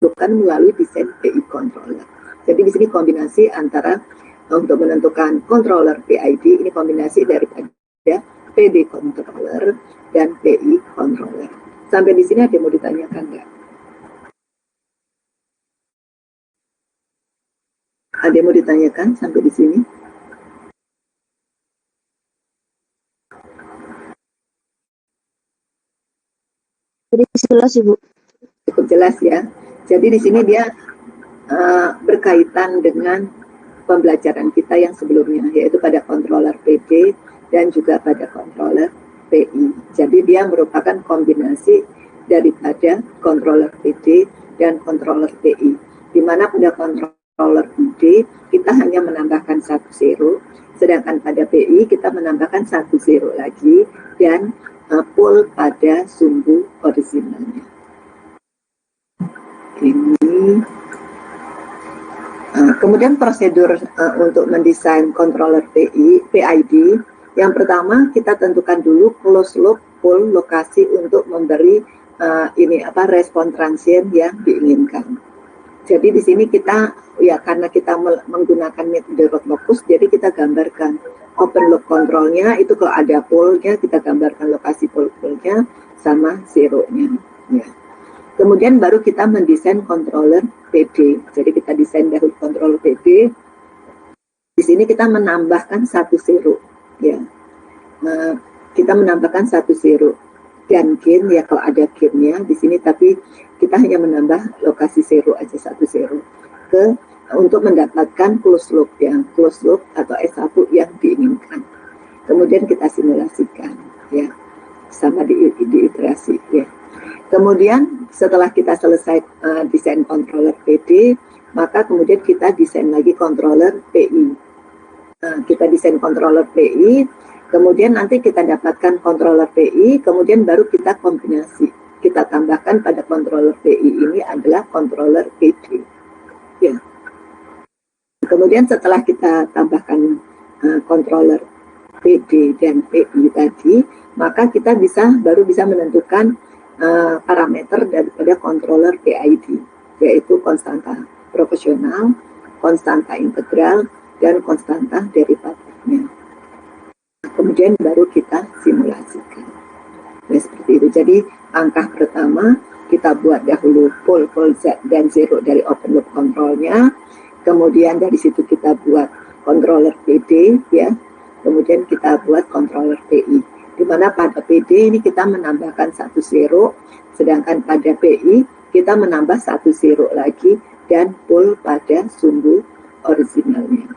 ditentukan melalui desain PI controller. Jadi di sini kombinasi antara untuk menentukan controller PID, ini kombinasi daripada PD controller dan PI controller. Sampai di sini ada yang mau ditanyakan nggak? Ada yang mau ditanyakan sampai di sini? Jadi jelas Ibu. Cukup jelas ya. Jadi di sini dia berkaitan dengan pembelajaran kita yang sebelumnya, yaitu pada controller PD dan juga pada controller PI. Jadi dia merupakan kombinasi daripada controller PD dan controller PI, di mana pada controller PD kita hanya menambahkan 1 zero, sedangkan pada PI kita menambahkan 1 zero lagi dan full pada sumbu originalnya. Ini kemudian prosedur untuk mendesain controller PID, yang pertama kita tentukan dulu closed loop full lokasi untuk memberi respon transient yang diinginkan. Jadi di sini kita karena kita menggunakan metode root locus, jadi kita gambarkan open loop controlnya itu kalau ada pole-nya kita gambarkan lokasi pole-nya sama zero-nya. Ya. Kemudian baru kita mendesain controller PD. Jadi kita desain dahulu controller PD. Di sini kita menambahkan 1 zero. Ya. Kita menambahkan 1 zero. Dan gain ya kalau ada gainnya di sini, tapi kita hanya menambah lokasi zero aja 1 zero untuk mendapatkan closed loop closed loop atau S1 yang diinginkan. Kemudian kita simulasikan ya sama di iterasi ya. Kemudian setelah kita selesai desain controller PD, maka kemudian kita desain lagi controller PI. Kita desain controller PI, kemudian nanti kita dapatkan controller PI, kemudian baru kita kombinasi. Kita tambahkan pada controller PI ini adalah controller PD. Ya. Kemudian setelah kita tambahkan controller PD dan PI tadi, maka kita baru bisa menentukan parameter daripada controller PID, yaitu konstanta proporsional, konstanta integral, dan konstanta derivatifnya. Kemudian baru kita simulasikan. Nah, seperti itu. Jadi langkah pertama kita buat dahulu full Z dan zero dari open loop controlnya. Kemudian dari situ kita buat controller PD ya. Kemudian kita buat controller PI. Di mana pada PD ini kita menambahkan 1 zero, sedangkan pada PI kita menambah 1 zero lagi dan full pada sumbu originalnya.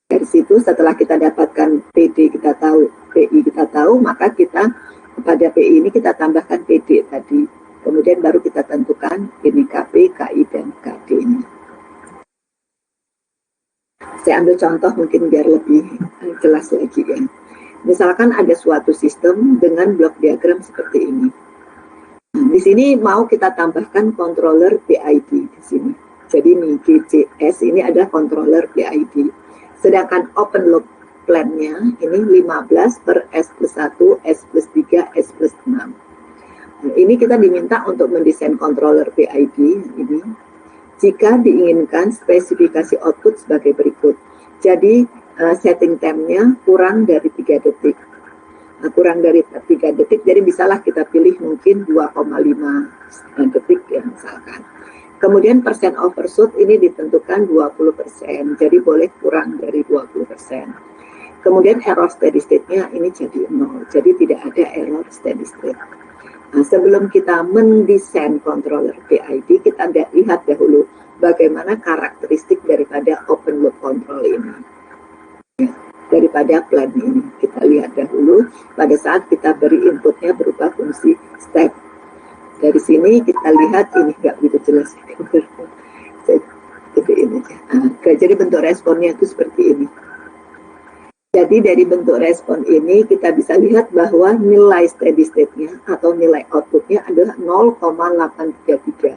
Dari situ setelah kita dapatkan PD kita tahu, PI kita tahu, maka kita pada PI ini kita tambahkan PD tadi. Kemudian baru kita tentukan ini KP, KI, dan KD-nya. Saya ambil contoh mungkin biar lebih jelas lagi ya. Misalkan ada suatu sistem dengan blok diagram seperti ini. Di sini mau kita tambahkan controller PID di sini. Jadi ini GCS ini adalah controller PID. Sedangkan open loop plan-nya ini 15 per S plus 1, S plus 3, S plus 6. Nah, ini kita diminta untuk mendesain controller PID ini. Jika diinginkan spesifikasi output sebagai berikut. Jadi setting time-nya kurang dari 3 detik. Kurang dari 3 detik, jadi bisalah kita pilih mungkin 2,5 detik ya misalkan. Kemudian persen overshoot ini ditentukan 20%, jadi boleh kurang dari 20%. Kemudian error steady state-nya ini jadi 0, jadi tidak ada error steady state. Nah, sebelum kita mendesain controller PID, kita lihat dahulu bagaimana karakteristik daripada open loop control ini. Ya, daripada plan ini. Kita lihat dahulu pada saat kita beri inputnya berupa fungsi step. Dari sini kita lihat ini nggak begitu jelas. Seperti ini. Jadi bentuk responnya itu seperti ini. Jadi dari bentuk respon ini kita bisa lihat bahwa nilai steady state-nya atau nilai output-nya adalah 0,833.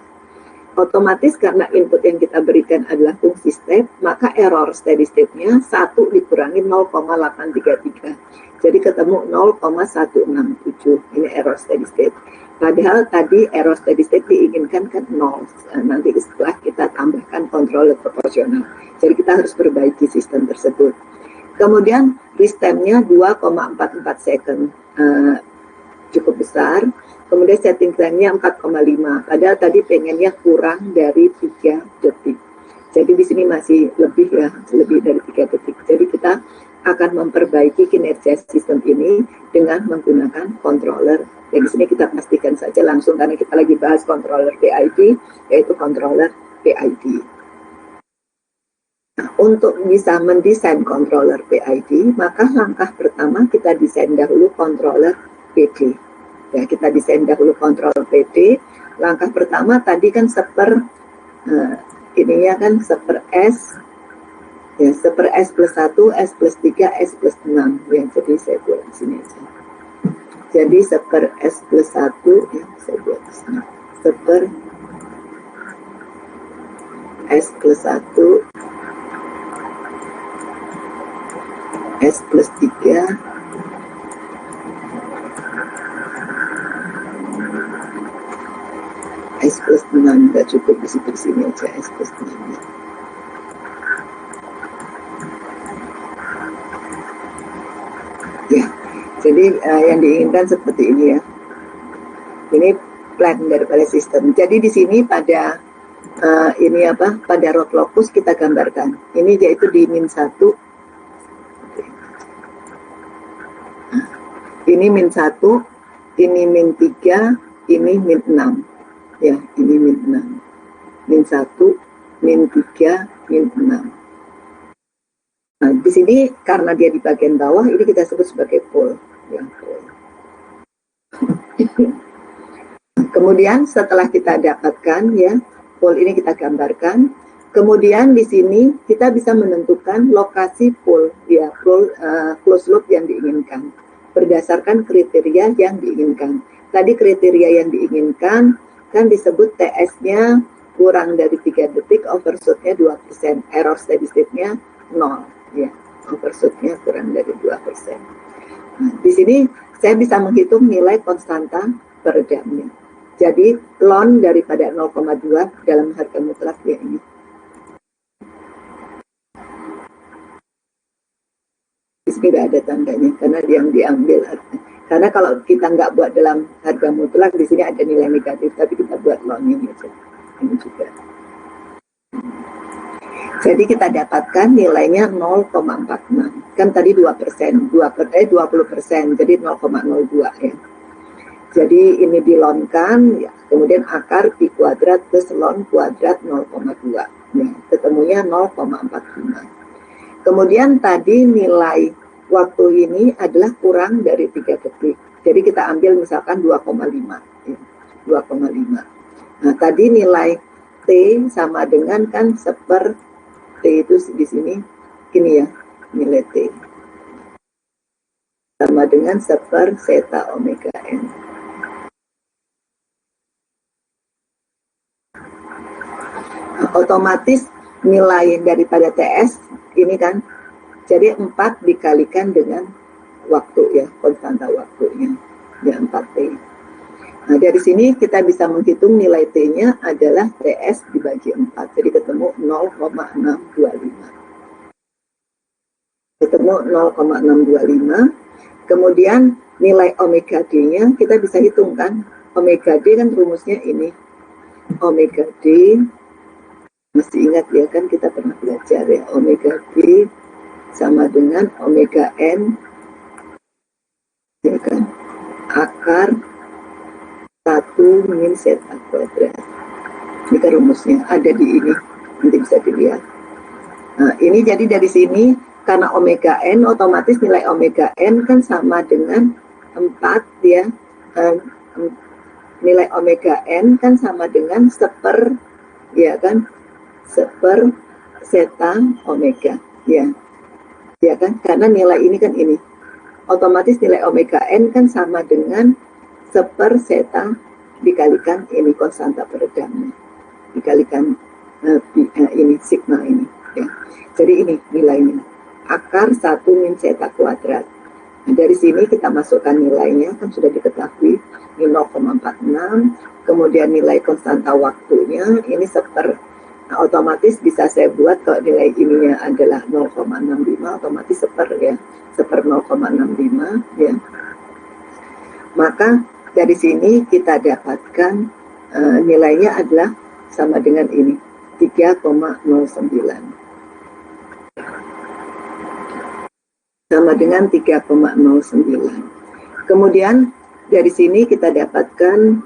Otomatis karena input yang kita berikan adalah fungsi step, maka error steady state-nya 1 dikurangi 0,833. Jadi ketemu 0,167. Ini error steady state. Padahal tadi error steady state diinginkan kan 0. Nanti setelah kita tambahkan controller proporsional. Jadi kita harus perbaiki sistem tersebut. Kemudian restemnya 2,44 second. Cukup besar. Kemudian setting time-nya 4,5. Padahal tadi pengennya kurang dari 3 detik. Jadi di sini masih lebih ya, lebih dari 3 detik. Jadi kita akan memperbaiki kinerja sistem ini dengan menggunakan controller. Dan di sini kita pastikan saja langsung karena kita lagi bahas controller PID, yaitu controller PID. Nah, untuk bisa mendesain controller PID, maka langkah pertama kita desain dahulu controller PD. Ya, kita desain dahulu controller PD. Langkah pertama tadi kan ininya kan seper S, ya seper S plus 1, S plus 3, S plus 6. Ya, jadi saya buat di sini aja. Jadi seper S plus 1, ya saya buat di sini. Seper S plus 1, S plus 3, S plus 6, nggak cukup di sini aja, S plus 6. Ya, jadi yang diinginkan seperti ini ya. Ini plan daripada sistem. Jadi di sini pada pada rod locus kita gambarkan. Ini yaitu di min 1. Ini min 1, ini min 3, ini min 6. Ya, ini min 6. Min 1, min 3, min 6. Nah, di sini karena dia di bagian bawah, ini kita sebut sebagai pole. Ya, pole. Kemudian setelah kita dapatkan ya, pole ini kita gambarkan. Kemudian di sini kita bisa menentukan lokasi pole, ya, pole closed loop yang diinginkan berdasarkan kriteria yang diinginkan. Tadi kriteria yang diinginkan kan disebut TS-nya kurang dari 3 detik, overshoot-nya 2%, error steady state-nya 0. Ya, overshoot-nya kurang dari 2%. Nah, di sini saya bisa menghitung nilai konstanta per jamnya. Jadi ln daripada 0,2 dalam harga mutlak ya ini. Di sini nggak ada tandanya karena yang diambil. Karena kalau kita nggak buat dalam harga mutlak, di sini ada nilai negatif, tapi kita buat ln ini aja. Ini juga. Jadi kita dapatkan nilainya 0,46. Kan tadi 2%, 20%, jadi 0,02 ya. Jadi ini dilonkan, ya, kemudian akar pi kuadrat plus ln kuadrat 0,2. Ya, ketemunya 0,45. Kemudian tadi nilai waktu ini adalah kurang dari 3 detik. Jadi kita ambil misalkan 2,5. Ya, 2,5. Nah tadi nilai T sama dengan kan seper T itu di sini ini ya, nilai T sama dengan seper zeta omega n. Nah, otomatis nilai daripada TS ini kan jadi 4 dikalikan dengan waktu ya, konstanta waktunya ya 4T. Nah dari sini kita bisa menghitung nilai T-nya adalah TS dibagi 4, jadi ketemu 0,625. Ketemu 0,625. Kemudian nilai omega D-nya kita bisa hitung kan. Omega D kan rumusnya ini. Omega D, masih ingat ya kan kita pernah belajar ya. Omega D sama dengan omega N, ya kan, akar 1 min zeta kuadrat. Ini kan rumusnya ada di ini, nanti bisa dilihat. Nah ini jadi dari sini karena omega n otomatis nilai omega n kan sama dengan 4 ya. Nilai omega n kan sama dengan seper ya kan, seper zeta omega ya. Ya kan, karena nilai ini kan ini. Otomatis nilai omega n kan sama dengan seper zeta dikalikan ini konstanta peredamnya, dikalikan ini sigma ini ya. Jadi ini nilainya akar 1 min zeta kuadrat. Nah, dari sini kita masukkan nilainya, kan sudah diketahui ini 0,46, kemudian nilai konstanta waktunya ini nah, otomatis bisa saya buat kalau nilai ininya adalah 0,65, otomatis seper ya, seper 0,65 ya. Maka dari sini kita dapatkan nilainya adalah sama dengan ini, 3,09. Sama dengan 3,09. Kemudian dari sini kita dapatkan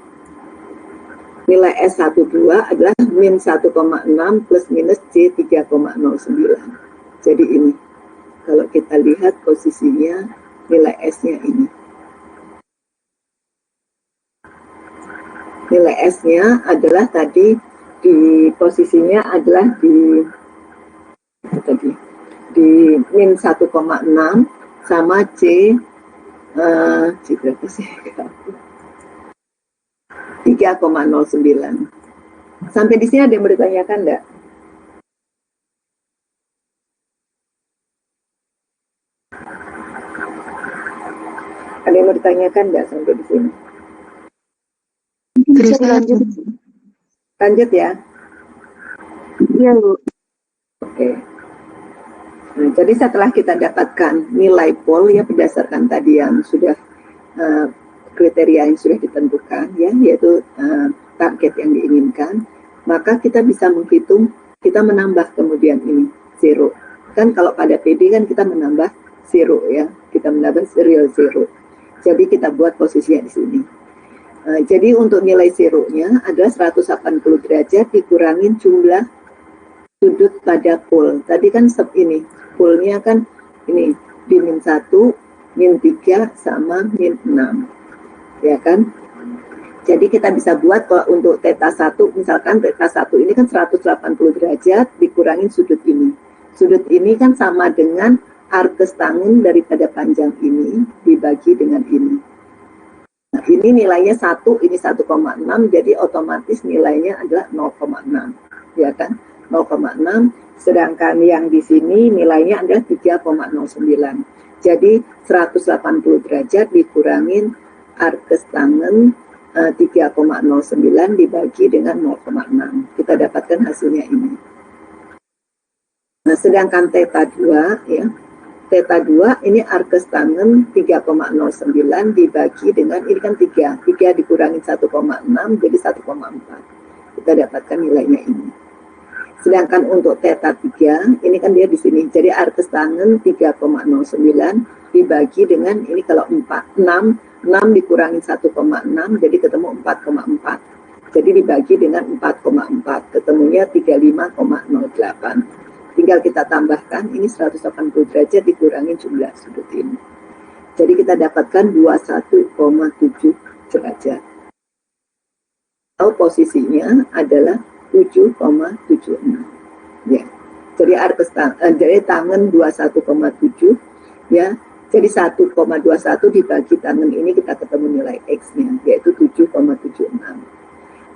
nilai S12 adalah min 1,6 plus minus C 3,09. Jadi ini, kalau kita lihat posisinya nilai S-nya ini. Nilai S-nya adalah tadi di posisinya adalah di min 1,6 sama C berapa sih? 3,09. Sampai di sini ada yang mau ditanyakan enggak? Ada yang mau ditanyakan enggak sampai di sini? Bisa lanjut. Lanjut ya? Iya, Bu. Oke. Nah, jadi setelah kita dapatkan nilai pol ya berdasarkan tadi yang sudah kriteria yang sudah ditentukan ya, yaitu target yang diinginkan, maka kita bisa menghitung, kita menambah kemudian ini zero. Kan kalau pada PD kan kita menambah zero ya, kita menambah real zero. Jadi kita buat posisinya di sini. Jadi untuk nilai zero-nya adalah 180 derajat dikurangin jumlah sudut pada pol. Tadi kan ini polnya kan ini di min 1, min 3 sama min 6. Ya kan? Jadi kita bisa buat kalau untuk theta 1, misalkan theta 1 ini kan 180 derajat dikurangin sudut ini. Sudut ini kan sama dengan arkes tangen daripada panjang ini dibagi dengan ini. Nah, ini nilainya 1, ini 1,6, jadi otomatis nilainya adalah 0,6. Ya kan? 0,6, sedangkan yang di sini nilainya adalah 3,09. Jadi 180 derajat dikurangin arkes tangen 3,09 dibagi dengan 0,6. Kita dapatkan hasilnya ini. Nah, sedangkan theta 2 ya. Theta 2 ini arkes tangen 3,09 dibagi dengan ini kan 3. 3 dikurangin 1,6 jadi 1,4. Kita dapatkan nilainya ini. Sedangkan untuk theta 3 ini kan dia di sini. Jadi arkes tangen 3,09 dibagi dengan ini kalau 4 6 dikurangin 1,6 jadi ketemu 4,4. Jadi dibagi dengan 4,4 ketemunya 35,08. Tinggal kita tambahkan ini 180 derajat dikurangin jumlah sudut ini. Jadi kita dapatkan 21,7 derajat. Atau posisinya adalah 7,76. Ya. Jadi arkes jadi tangen 21,7 ya. Jadi 1,21 dibagi tangen ini kita ketemu nilai X-nya yaitu 7,76.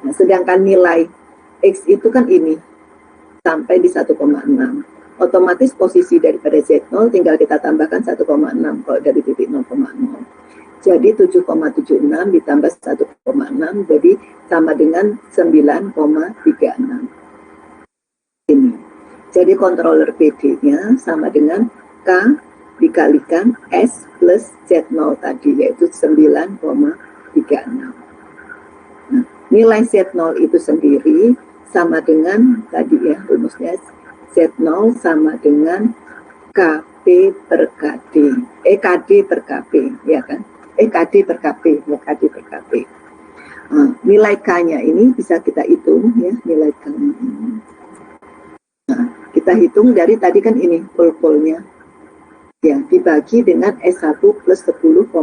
Nah, sedangkan nilai X itu kan ini sampai di 1,6. Otomatis posisi daripada Z0 tinggal kita tambahkan 1,6 kalau dari titik 0,0. Jadi 7,76 ditambah 1,6 jadi sama dengan 9,36. Ini. Jadi controller PD-nya sama dengan K dikalikan S plus Z0 tadi yaitu 9,36. Nah, nilai Z0 itu sendiri sama dengan tadi ya rumusnya Z0 sama dengan KP per KD. KD per KP ya kan? KD per KP ya KD per KP. Nilai K-nya ini bisa kita hitung ya nilai K-nya ini. Nah, kita hitung dari tadi kan ini pol-polnya. Ya, dibagi dengan S1 plus 10,9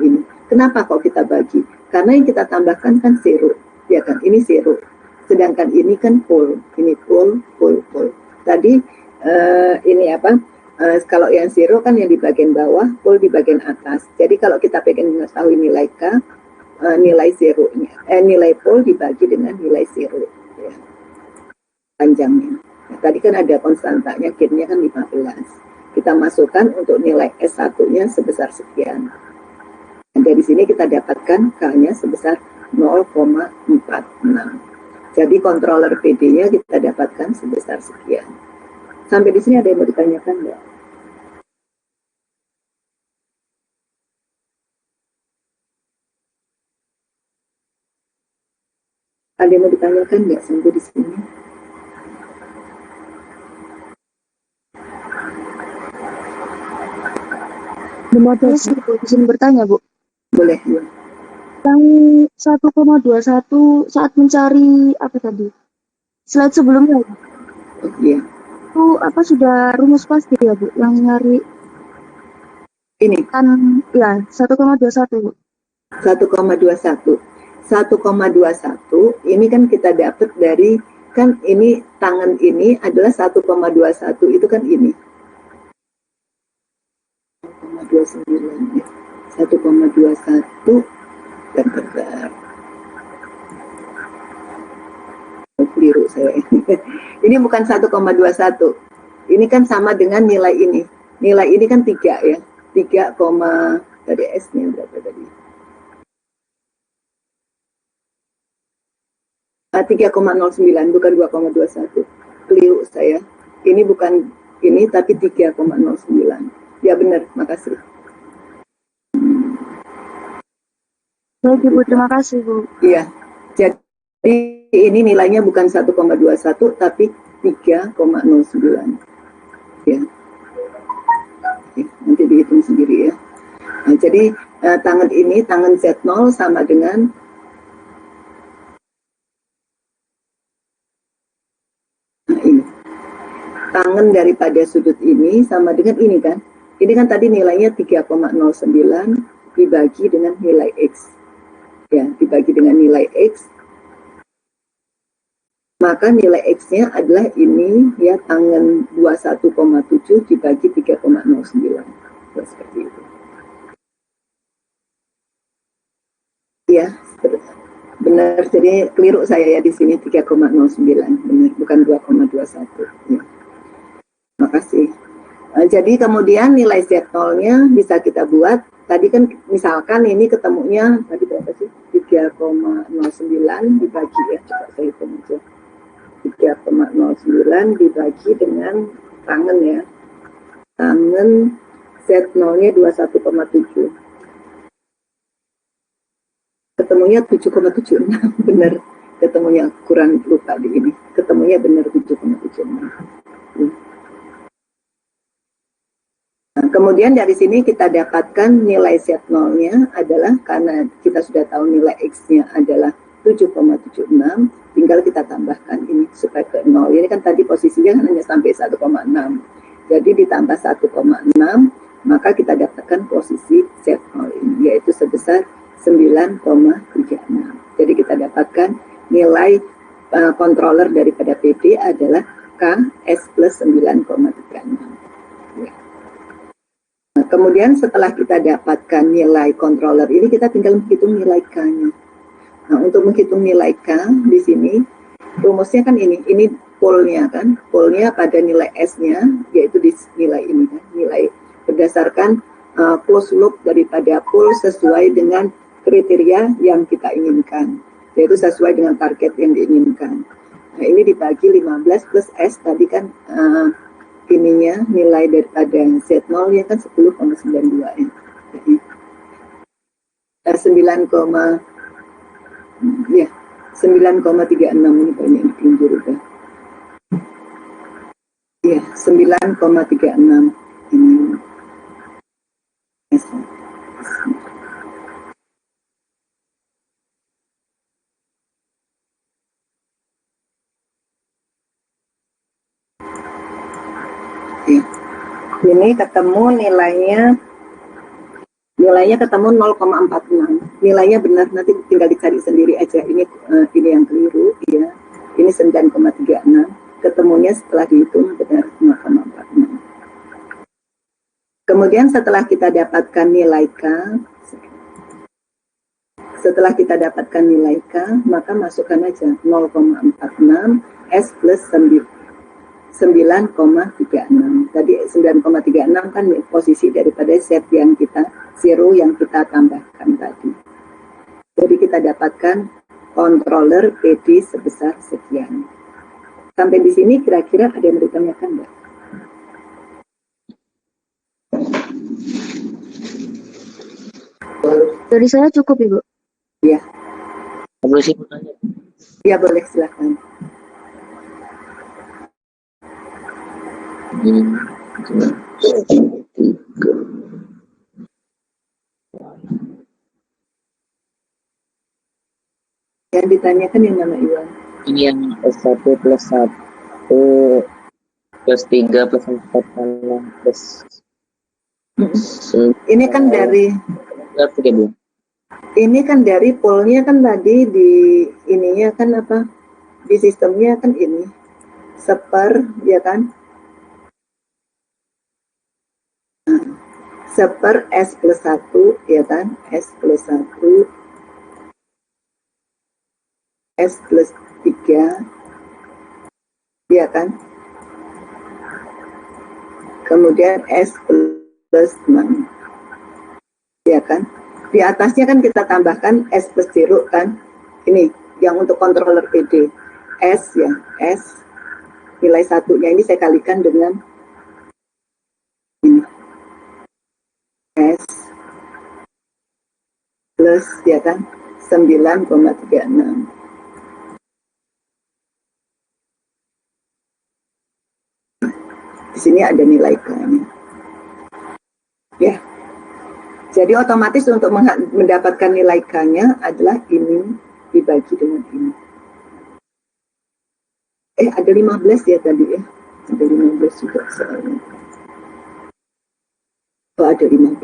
ini. Kenapa kok kita bagi? Karena yang kita tambahkan kan zero, ya kan? Ini zero. Sedangkan ini kan pol. Ini pol. Tadi ini apa? Kalau yang zero kan yang di bagian bawah, pol di bagian atas. Jadi kalau kita pengen mengetahui nilai K, nilai zero-nya, nilai pol dibagi dengan nilai zero. Ya. Panjangnya. Nah, tadi kan ada konstantanya, K-nya kan 15. Kita masukkan untuk nilai S1-nya sebesar sekian. Dan dari sini kita dapatkan K-nya sebesar 0,46. Jadi controller PD-nya kita dapatkan sebesar sekian. Sampai di sini ada yang mau ditanyakan nggak? Ada yang mau ditanyakan nggak sampai di sini? Moderasi Bu, izin bertanya Bu. Boleh, ya. Yang 1,21 saat mencari apa tadi? Slide sebelumnya Bu. Oh, iya. Itu apa sudah rumus pasti ya Bu? Yang nyari Ini kan ya 1,21 Bu. 1,21. 1,21 ini kan kita dapat dari, kan ini tangan ini adalah 1,21, itu kan ini 1,29 ya. 1,21 bentar. Keliru saya. Ini bukan 1,21. Ini kan sama dengan nilai ini. Nilai ini kan 3 ya. 3, dari S-nya berapa tadi? 3,09 bukan 2,21. Keliru saya. Ini bukan ini tapi 3,09. Ya benar, makasih. Baik Ibu, terima kasih Bu. Iya. Jadi ini nilainya bukan 1,21 tapi 3,09. Ya. Oke, nanti dihitung sendiri ya. Nah, jadi tangan ini, tangan Z0 sama dengan ini. Tangan daripada sudut ini sama dengan ini kan. Ini kan tadi nilainya 3,09 dibagi dengan nilai X. Ya, dibagi dengan nilai X. Maka nilai X-nya adalah ini ya, tangan 21,7 dibagi 3,09. Ya, seperti itu. Ya, benar. Jadi keliru saya ya di sini 3,09. Benar, bukan 2,21. Ya. Makasih. Jadi kemudian nilai Z0-nya bisa kita buat. Tadi kan misalkan ini ketemunya tadi berapa sih? 3,09 dibagi ya. Coba saya hitung aja. 3,09 dibagi dengan tangan ya. Tangan Z0-nya 21,7. Ketemunya 7,76. Benar. Ketemunya kurang lupa di ini. Ketemunya benar 7,76. Nah, kemudian dari sini kita dapatkan nilai Z0-nya adalah, karena kita sudah tahu nilai X-nya adalah 7,76, tinggal kita tambahkan ini supaya ke 0. Ini kan tadi posisinya hanya sampai 1,6. Jadi ditambah 1,6, maka kita dapatkan posisi Z0 ini, yaitu sebesar 9,36. Jadi kita dapatkan nilai controller daripada PD adalah K S plus 9,36. Nah, kemudian setelah kita dapatkan nilai controller ini, kita tinggal menghitung nilai K-nya. Nah, untuk menghitung nilai K di sini, rumusnya kan ini polnya kan, polnya pada nilai S-nya, yaitu di nilai ini kan, nilai berdasarkan closed loop daripada pol sesuai dengan kriteria yang kita inginkan, yaitu sesuai dengan target yang diinginkan. Nah, ini dibagi 15 plus S tadi kan, ininya nilai daripada Z0 ya kan 10,92 ya. Jadi 9,36 ini banyak yang diundur udah. Ya, 9,36 ini. Ya. Ini ketemu nilainya ketemu 0,46. Nilainya benar, nanti tinggal dicari sendiri aja. Ini yang keliru ya. Ini 9,36. Ketemunya setelah dihitung benar 0,46. Kemudian setelah kita dapatkan nilai K, maka masukkan aja 0,46 S plus 9. 9,36. Tadi 9,36 kan posisi daripada set yang kita, zero yang kita tambahkan tadi. Jadi kita dapatkan controller PD sebesar sekian. Sampai di sini kira-kira ada yang ditanyakan nggak? Dari saya cukup, Ibu. Ya. Boleh sih bertanya? Ya, boleh, silakan. Yang ditanyakan yang mana, Iwan? Ini yang S1 plus 1 plus 3 plus 4 plus Ini kan dari ini kan dari poolnya kan tadi di ininya kan apa? Di sistemnya kan ini seper, ya kan? Seper S plus 1, ya kan? S plus 1, S plus 3, ya kan? Kemudian S plus 6, ya kan? Di atasnya kan kita tambahkan S plus 0 kan? Ini yang untuk controller PD. S ya, S nilai satunya ini saya kalikan dengan ini. S plus ya kan 9,36. Di sini ada nilai K-nya. Ya. Jadi otomatis untuk mendapatkan nilai K-nya adalah ini dibagi dengan ini. Ada 15 ya tadi ya. Ada 15 juga soalnya. Oh, ada 15.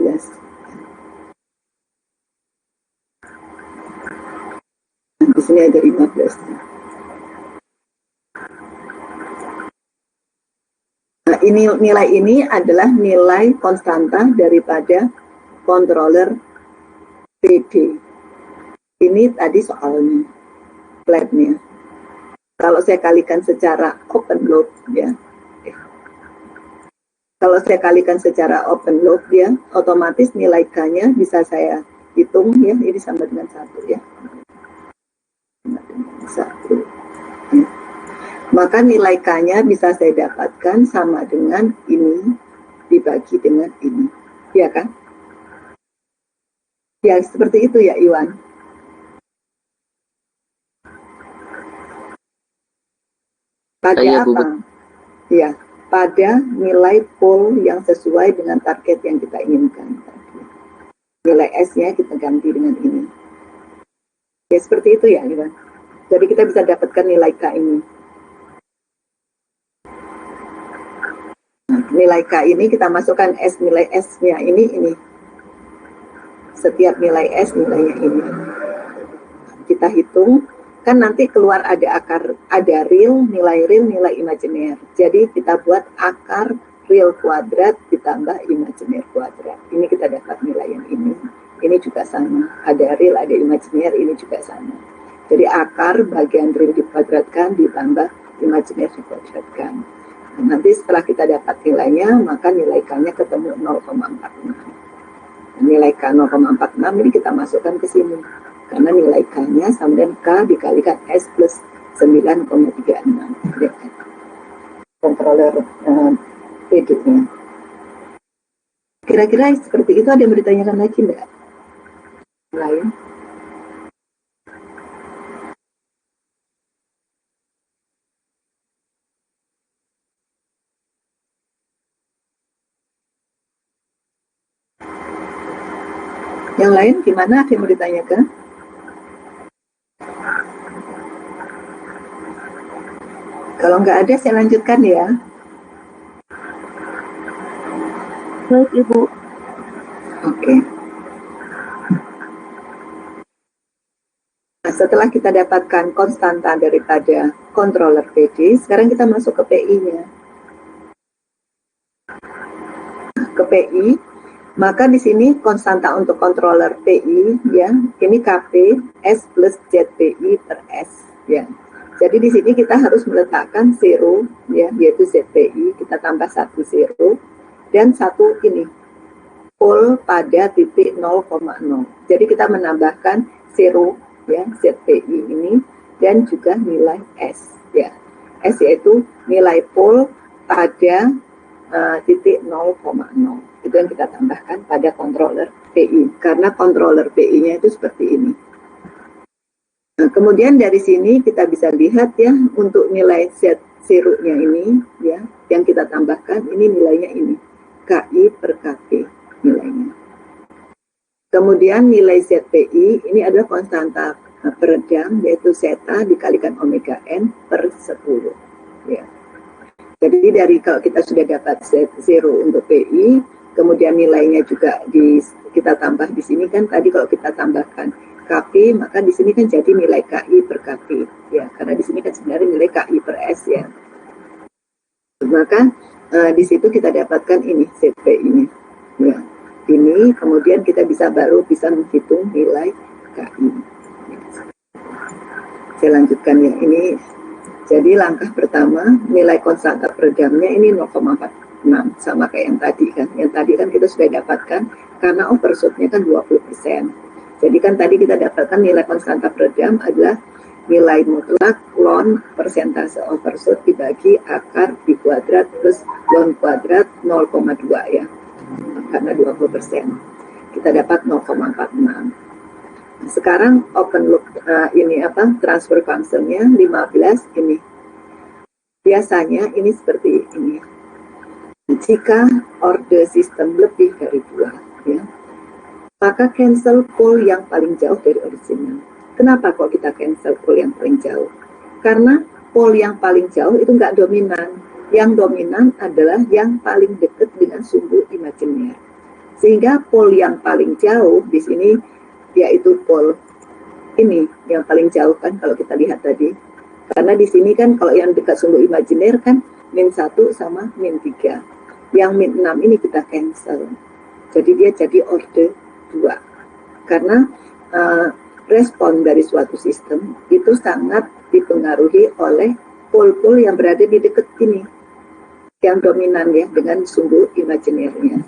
Di sini ada 15. Nah, ini nilai ini adalah nilai konstanta daripada controller PD. Ini tadi soalnya, flatnya. Kalau saya kalikan secara open loop ya. Kalau saya kalikan secara open loop ya, otomatis nilai K-nya bisa saya hitung ya, ini sama dengan 1 ya. Sama dengan 1. Ya. Maka nilai K-nya bisa saya dapatkan sama dengan ini dibagi dengan ini. Ya kan? Ya, seperti itu ya, Iwan. Pada apa? Ya, pada nilai pool yang sesuai dengan target yang kita inginkan. Nilai S-nya kita ganti dengan ini. Ya, seperti itu ya, Iwan. Jadi kita bisa dapatkan nilai K ini. Nah, nilai K ini kita masukkan S, nilai S-nya ini. Setiap nilai S, nilainya ini. Kita hitung. Kan nanti keluar ada akar, ada real, nilai imajiner. Jadi kita buat akar real kuadrat ditambah imajiner kuadrat. Ini kita dapat nilai yang ini. Ini juga sama. Ada real, ada imajiner, ini juga sama. Jadi akar bagian real dikuadratkan ditambah imajiner dikuadratkan. Nah, nanti setelah kita dapat nilainya, maka nilai K-nya ketemu 0,46. Nilai K 0,46 ini kita masukkan ke sini. Karena nilai K-nya sama dengan K dikalikan S plus 9,36. Controller PD-nya. Kira-kira seperti itu, ada yang ditanyakan lagi enggak? Lain? Yang lain gimana? Ada yang mau ditanyakan? Kalau nggak ada, saya lanjutkan ya. Baik, Ibu. Oke. Nah, setelah kita dapatkan konstanta daripada controller PD, sekarang kita masuk ke PI-nya. Ke PI, maka di sini konstanta untuk controller PI, ya, ini KP S plus ZPI per S, ya. Jadi di sini kita harus meletakkan 0, 0, ya, yaitu ZPI, kita tambah 1 zero, dan 1 ini, pol pada titik 0,0. Jadi kita menambahkan zero, ya, ZPI ini, dan juga nilai S, ya. S yaitu nilai pol pada titik 0,0. Itu yang kita tambahkan pada controller PI, karena controller PI-nya itu seperti ini. Nah, kemudian dari sini kita bisa lihat ya, untuk nilai Z0-nya ini, ya, yang kita tambahkan, ini nilainya ini, KI per KP nilainya. Kemudian nilai ZPI, ini adalah konstanta peredam, yaitu zeta dikalikan omega N per 10. Ya. Jadi dari kalau kita sudah dapat Z0 untuk PI, kemudian nilainya juga kita tambah di sini kan, tadi kalau kita tambahkan KP, maka di sini kan jadi nilai KI per KP, ya, karena di sini kan sebenarnya nilai KI per S, ya. Maka di situ kita dapatkan ini ZPI-nya, ya. Ini kemudian kita baru bisa menghitung nilai KI. Ya. Saya lanjutkan ya, ini jadi langkah pertama nilai konstanta peredamnya ini 0,46, sama kayak yang tadi kan. Yang tadi kan kita sudah dapatkan karena overshootnya kan 20%. Jadi kan tadi kita dapatkan nilai konstanta peredam adalah nilai mutlak ln persentase overshoot dibagi akar B kuadrat plus ln kuadrat 0,2 ya, karena 20%. Kita dapat 0,46. Sekarang open loop ini transfer function-nya 15 ini. Biasanya ini seperti ini. Jika order sistem lebih dari 2, ya, maka cancel pol yang paling jauh dari original. Kenapa kok kita cancel pol yang paling jauh? Karena pol yang paling jauh itu nggak dominan. Yang dominan adalah yang paling dekat dengan sumbu imajiner. Sehingga pol yang paling jauh di sini yaitu pol ini yang paling jauh kan kalau kita lihat tadi. Karena di sini kan kalau yang dekat sumbu imajiner kan -1 sama -3. Yang -6 ini kita cancel. Jadi dia jadi order 2. Karena respon dari suatu sistem itu sangat dipengaruhi oleh pol-pol yang berada di dekat ini, yang dominan ya dengan sumbu imajinernya.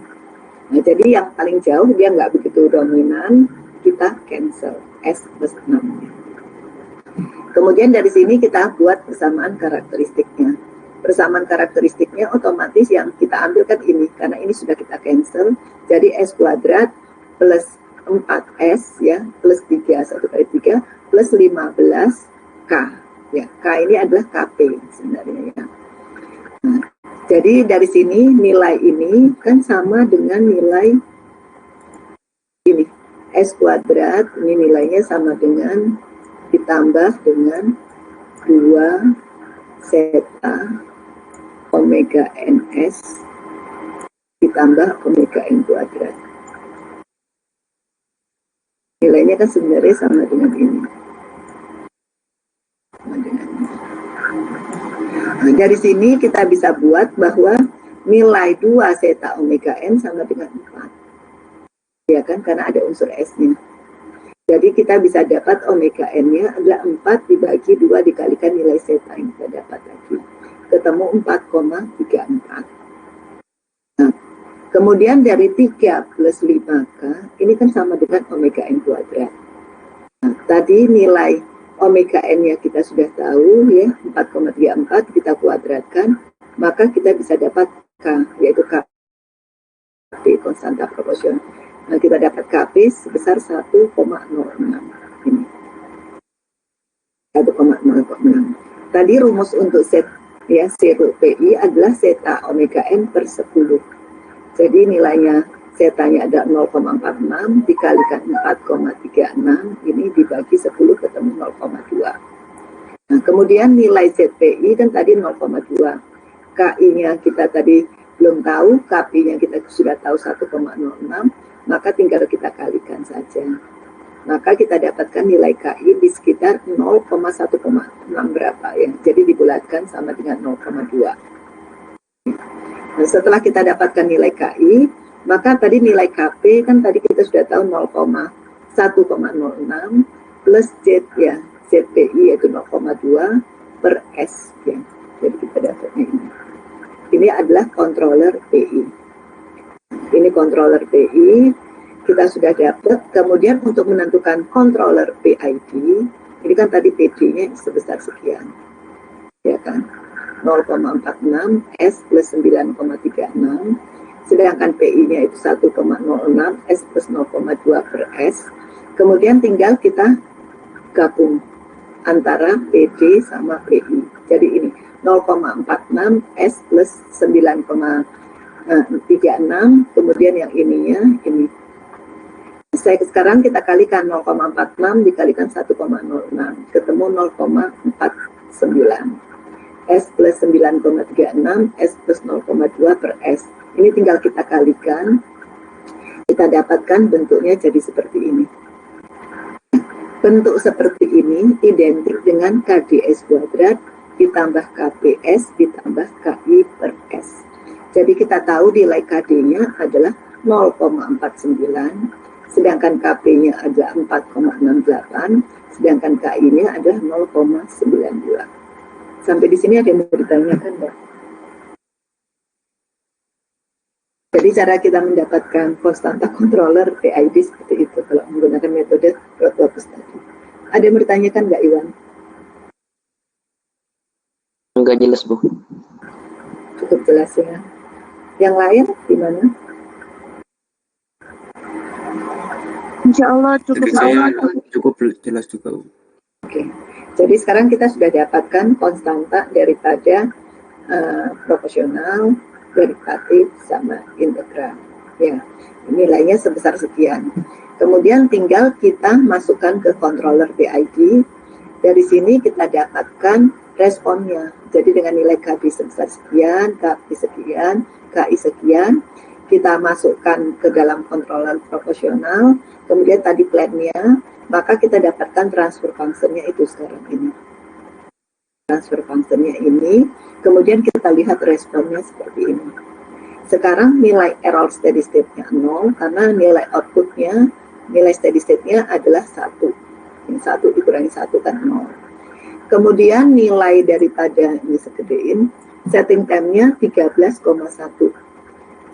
Nah, jadi yang paling jauh dia nggak begitu dominan, kita cancel S plus 6. Kemudian dari sini kita buat persamaan karakteristiknya. Persamaan karakteristiknya otomatis yang kita ambil kan ini, karena ini sudah kita cancel. Jadi S kuadrat plus 4S ya, plus 3, 1 kali 3, plus 15K. Ya, K ini adalah KP sebenarnya ya. Nah, jadi dari sini nilai ini kan sama dengan nilai ini. S kuadrat, ini nilainya sama dengan ditambah dengan 2 zeta omega NS ditambah omega N kuadrat. Nilainya kan sebenarnya sama dengan ini. Nah, dari sini kita bisa buat bahwa nilai 2 zeta omega N sama dengan 4. Ya kan, karena ada unsur S-nya. Jadi kita bisa dapat omega N-nya adalah 4 dibagi 2 dikalikan nilai zeta yang kita dapat tadi. Ketemu 4,34. Nah, kemudian dari 3 plus 5K, ini kan sama dengan omega N kuadrat. Nah, tadi nilai omega N-nya kita sudah tahu ya, 4,34 kita kuadratkan, maka kita bisa dapat K, yaitu KP, konstanta proporsional. Nah, kita dapat KP sebesar 1,06. Ini. 1,06. Tadi rumus untuk Z, ya, zero PI adalah zeta omega N per 10. Jadi nilainya zetanya ada 0,46 dikalikan 4,36, ini dibagi 10 ketemu 0,2. Nah, kemudian nilai ZPI kan tadi 0,2. KI-nya kita tadi belum tahu, KP-nya kita sudah tahu 1,06, maka tinggal kita kalikan saja. Maka kita dapatkan nilai KI di sekitar 0,1,6 berapa ya. Jadi dibulatkan sama dengan 0,2. Nah, setelah kita dapatkan nilai KI, maka tadi nilai KP kan tadi kita sudah tahu 0,1,06 plus Z ya, ZPI yaitu 0,2 per S ya. Jadi kita dapatnya ini. Ini adalah controller PI. Ini controller PI, kita sudah dapat. Kemudian untuk menentukan controller PID, ini kan tadi PD-nya sebesar sekian, ya kan? 0,46 S plus 9,36, sedangkan PI-nya itu 1,06 S plus 0,2 per S. Kemudian tinggal kita gabung antara PD sama PI. Jadi ini 0,46 S plus 9,36, kemudian yang ininya ini. Sekarang kita kalikan 0,46 dikalikan 1,06, ketemu 0,49. S plus 9,36, S plus 0,2 per S. Ini tinggal kita kalikan, kita dapatkan bentuknya jadi seperti ini. Bentuk seperti ini identik dengan KDS kuadrat ditambah KPS ditambah KI per S. Jadi kita tahu nilai KD-nya adalah 0,49, sedangkan KP-nya adalah 4,68, sedangkan KI-nya adalah 0,92. Sampai di sini ada yang mau ditanyakan, Mbak? Jadi cara kita mendapatkan konstanta controller PID seperti itu kalau menggunakan metode Rotopus tadi. Ada yang bertanyakan nggak, Iwan? Enggak jelas, Bu. Cukup jelas ya. Yang lain gimana? Insya Allah cukup. Cukup jelas juga, Bu. Oke. Jadi sekarang kita sudah dapatkan konstanta daripada proporsional, derivatif, sama integral. Ya, nilainya sebesar sekian. Kemudian tinggal kita masukkan ke controller PID. Dari sini kita dapatkan responnya. Jadi dengan nilai KD sebesar sekian, KP sekian, KI sekian, kita masukkan ke dalam controller proporsional. Kemudian tadi plan-nya, maka kita dapatkan transfer function-nya itu sekarang ini. Transfer function-nya ini, kemudian kita lihat responnya seperti ini. Sekarang nilai error steady state-nya 0, karena nilai output-nya, nilai steady state-nya adalah 1. Yang 1 dikurangi 1 kan 0. Kemudian nilai daripada, ini segedein, setting time-nya 13,1.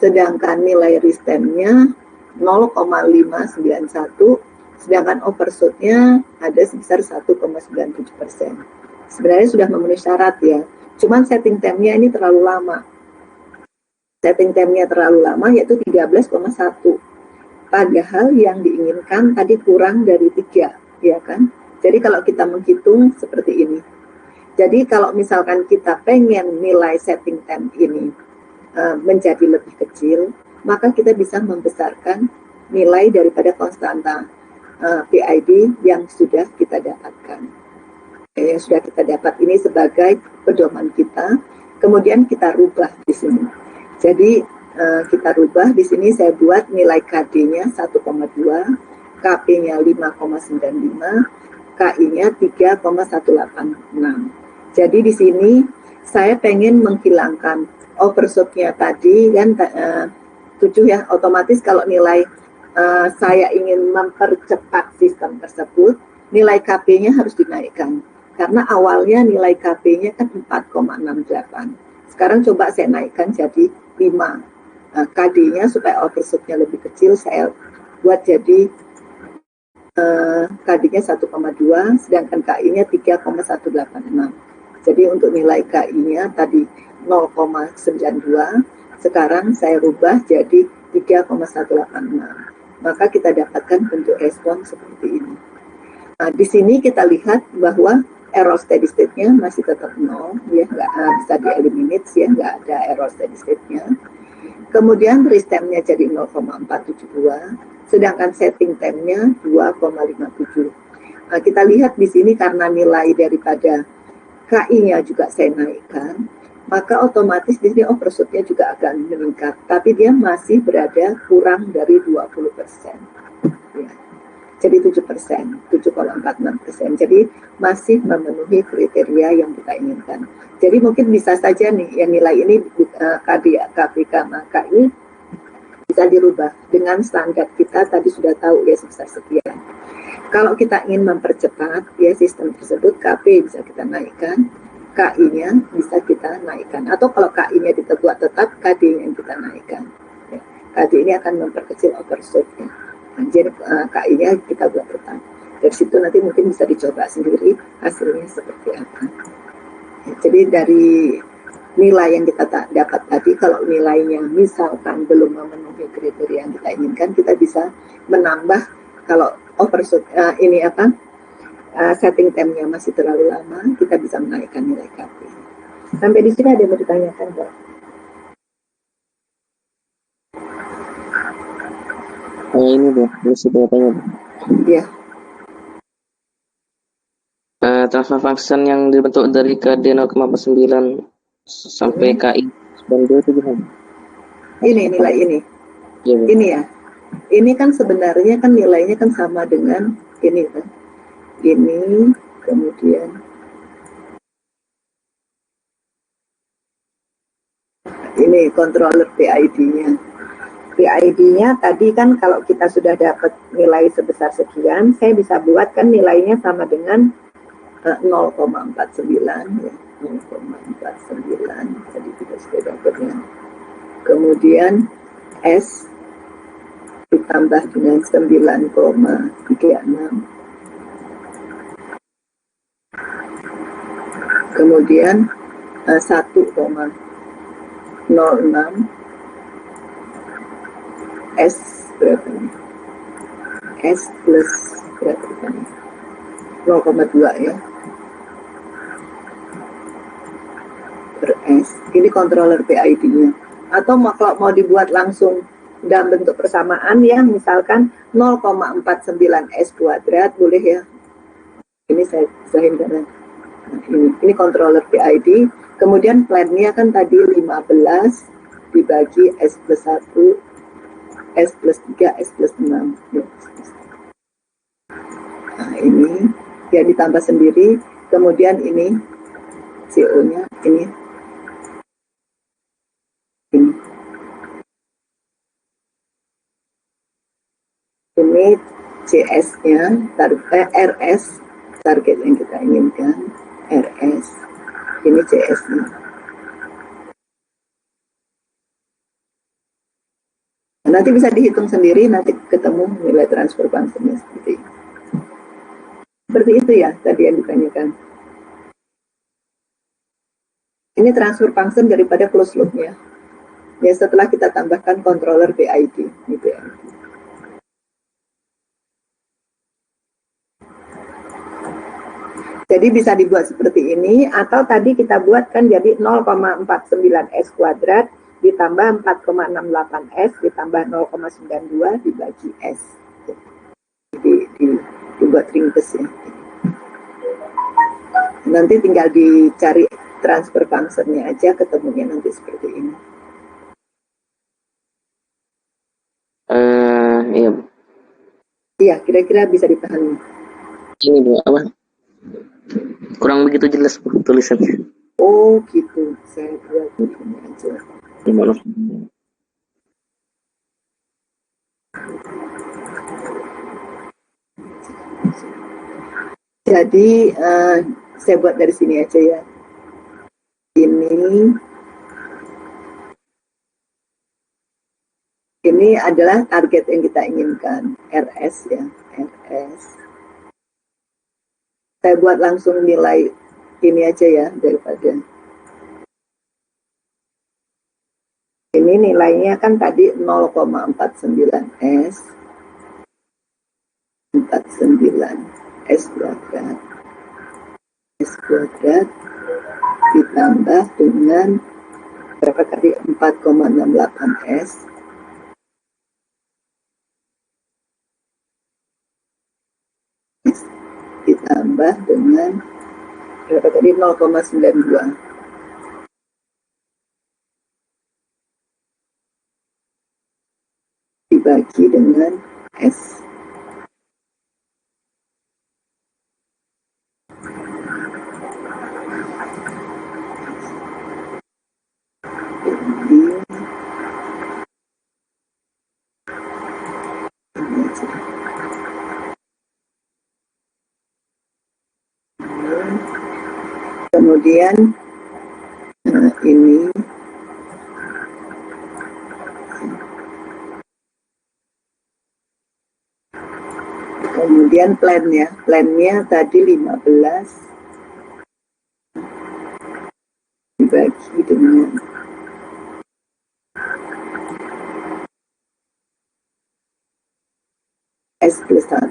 Sedangkan nilai restem-nya 0,591, sedangkan overshoot-nya ada sebesar 1,97%. Sebenarnya sudah memenuhi syarat ya, cuman setting time-nya ini terlalu lama. Setting time-nya terlalu lama yaitu 13,1. Padahal yang diinginkan tadi kurang dari 3, ya kan? Jadi kalau kita menghitung seperti ini. Jadi kalau misalkan kita pengen nilai setting time ini menjadi lebih kecil, maka kita bisa membesarkan nilai daripada konstanta PID yang sudah kita dapatkan. Yang sudah kita dapat ini sebagai pedoman kita, kemudian kita rubah di sini. Jadi kita rubah di sini, saya buat nilai KD-nya 1,2, KP-nya 5,95, KI-nya 3,186. Jadi di sini saya pengen menghilangkan overshoot-nya tadi kan 7 ya, otomatis kalau nilai saya ingin mempercepat sistem tersebut, nilai KP-nya harus dinaikkan. Karena awalnya nilai KP-nya kan 4,68. Sekarang coba saya naikkan jadi 5. KD-nya supaya overshoot-nya lebih kecil, saya buat jadi KD-nya 1,2, sedangkan KI-nya 3,186. Jadi untuk nilai KI-nya tadi 0,92, sekarang saya rubah jadi 3,186. Maka kita dapatkan bentuk respon seperti ini. Nah, di sini kita lihat bahwa error steady state-nya masih tetap 0, ya nggak bisa di-eliminate ya, nggak ada error steady state-nya. Kemudian restem-nya jadi 0,472, sedangkan setting time-nya 2,57. Nah, kita lihat di sini karena nilai daripada KI-nya juga saya naikkan, maka otomatis di sini overshoot-nya juga akan meningkat, tapi dia masih berada kurang dari 20%. Ya. Jadi 7%, 7,46%. Jadi masih memenuhi kriteria yang kita inginkan. Jadi mungkin bisa saja nih, yang nilai ini KD, KPK, maka ini bisa dirubah dengan standar kita tadi sudah tahu ya sebesar sekian. Kalau kita ingin mempercepat ya sistem tersebut, KP bisa kita naikkan, KI-nya bisa kita naikkan. Atau kalau KI-nya kita buat tetap, KD-nya kita naikkan. Ya. KD ini akan memperkecil overshoot-nya. Nah, jadi KI-nya kita buat tetap. Dari situ nanti mungkin bisa dicoba sendiri hasilnya seperti apa. Ya, jadi dari nilai yang kita dapat tadi, kalau nilainya misalkan belum memenuhi kriteria yang kita inginkan, kita bisa menambah. Kalau overshoot setting time-nya masih terlalu lama, kita bisa menaikkan nilai KP. Sampai di sini ada yang mau ditanyakan, Mbak? Ini Bu, masih bertanya Bu. Iya. Transfer function yang dibentuk dari KD 0,49 sampai KI 92 itu gimana? Ini nilai ini. Ya, Bu. Ini ya. Ini kan sebenarnya kan nilainya kan sama dengan ini kan. Ini kemudian ini controller PID-nya. PID-nya tadi kan kalau kita sudah dapat nilai sebesar sekian, saya bisa buat kan nilainya sama dengan 0,49 ya, 0,49 tadi kita sudah dapatnya. Kemudian S ditambah dengan 9,36. Kemudian 1,06 S berapa ini? S plus berapa ini? 0,2 ya. Per S. Ini controller PID-nya. Atau kalau mau dibuat langsung dalam bentuk persamaan ya, misalkan 0,49 S kuadrat boleh ya. Ini saya pisahin karena ini controller PID. Kemudian plan-nya kan tadi 15 dibagi S plus 1, S plus 3, S plus 6. Nah, ini ya ditambah sendiri. Kemudian ini CO-nya ini. Ini CS-nya, RS, target yang kita inginkan, RS. Ini CS-nya. Nanti bisa dihitung sendiri, nanti ketemu nilai transfer function-nya seperti itu. Seperti itu ya, tadi yang ditanyakan. Ini transfer function daripada closed loop-nya. Ya, setelah kita tambahkan controller PID. Gitu ya. Jadi bisa dibuat seperti ini, atau tadi kita buatkan jadi 0,49 S kuadrat ditambah 4,68 S ditambah 0,92 dibagi S. Dibuat ringkas ya. Nanti tinggal dicari transfer function-nya aja, ketemunya nanti seperti ini. Iya Bu. Iya, kira-kira bisa dipahami. Ini Bu, apa? Kurang begitu jelas Bu tulisannya. Oh gitu, saya buat ini aja. Gimana? Jadi saya buat dari sini aja ya. Ini adalah target yang kita inginkan, RS ya, RS. Saya buat langsung nilai ini aja ya, daripada ini nilainya kan tadi 0,49 S 49 S kuadrat ditambah dengan berapa tadi 4,68 S ditambah dengan berapa tadi 0,92 dibagi dengan S. Kemudian ini kemudian plannya tadi 15 dibagi dengan S plus 1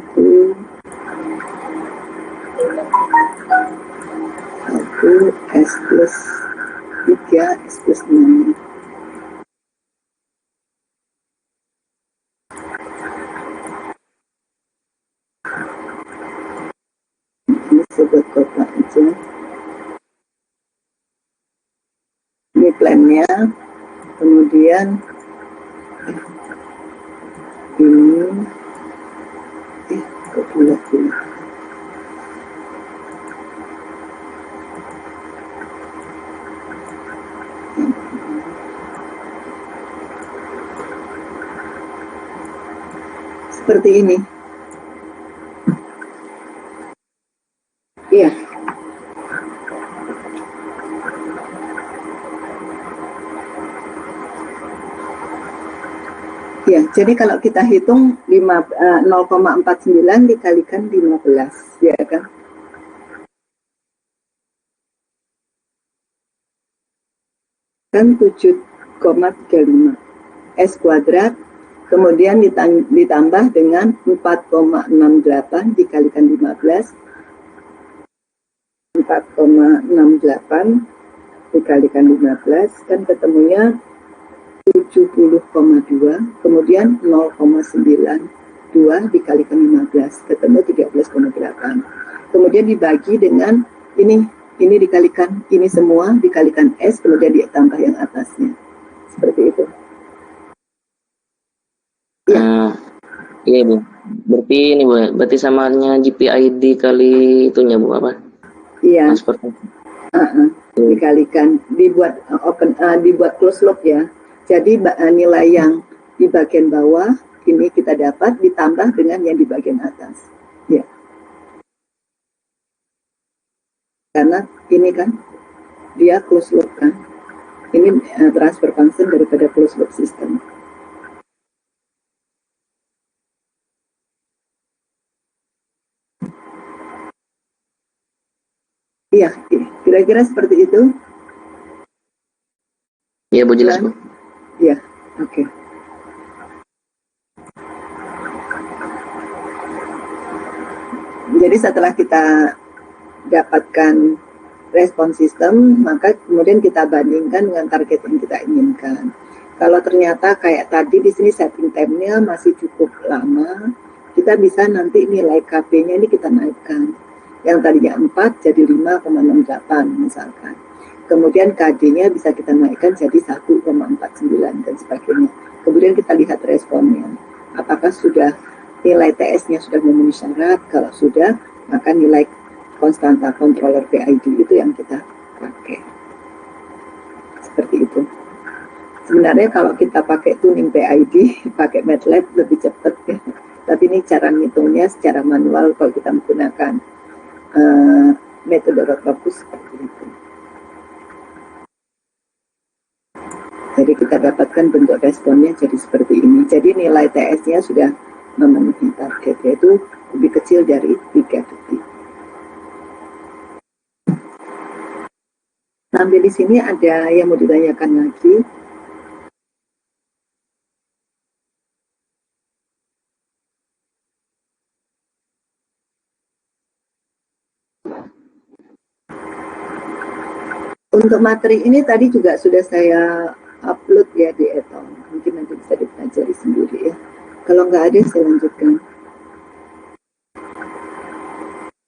S plus 3 S plus 6. Ini sebut kotak aja. Ini plannya, kemudian ini kok bulat-bulat. Seperti ini. Iya. Ya, jadi kalau kita hitung 0,49 dikalikan 15, ya kan? Kan 7,35 S kuadrat, kemudian ditambah dengan 4,68 dikalikan 15, 4,68 dikalikan 15, kan ketemunya 70,2, kemudian 0,92 dikalikan 15, ketemu 13,8. Kemudian dibagi dengan ini dikalikan, ini semua dikalikan S, kemudian ditambah yang atasnya. Seperti itu. Iya, Bu. Berarti ini, Bu. Berarti samanya GPID kali itunya, Bu, apa? Iya. Transport. Dikalikan, dibuat close loop ya. Jadi nilai yang di bagian bawah ini kita dapat ditambah dengan yang di bagian atas. Ya. Karena ini kan dia close loop kan. Ini transfer function daripada close loop system. Iya, kira-kira seperti itu. Iya, Bu, jelas, Bu. Ya, oke. Jadi setelah kita dapatkan respon sistem, maka kemudian kita bandingkan dengan target yang kita inginkan. Kalau ternyata kayak tadi di sini setting time-nya masih cukup lama, kita bisa nanti nilai KB-nya ini kita naikkan. Yang tadinya 4 jadi 5,68 misalkan. Kemudian KD-nya bisa kita naikkan jadi 1,49 dan sebagainya. Kemudian kita lihat responnya. Apakah sudah nilai TS-nya sudah memenuhi syarat? Kalau sudah, maka nilai konstanta controller PID itu yang kita pakai. Seperti itu. Sebenarnya kalau kita pakai tuning PID, pakai MATLAB lebih cepat ya. Tapi ini cara ngitungnya secara manual kalau kita menggunakan metode Rotopus seperti itu. Jadi kita dapatkan bentuk responnya jadi seperti ini. Jadi nilai TS-nya sudah memenuhi target, yaitu lebih kecil dari 3 detik. Sampai di sini ada yang mau ditanyakan lagi? Untuk materi ini tadi juga sudah saya upload ya di Etong. Mungkin nanti bisa dipelajari sendiri ya. Kalau nggak ada, saya lanjutkan.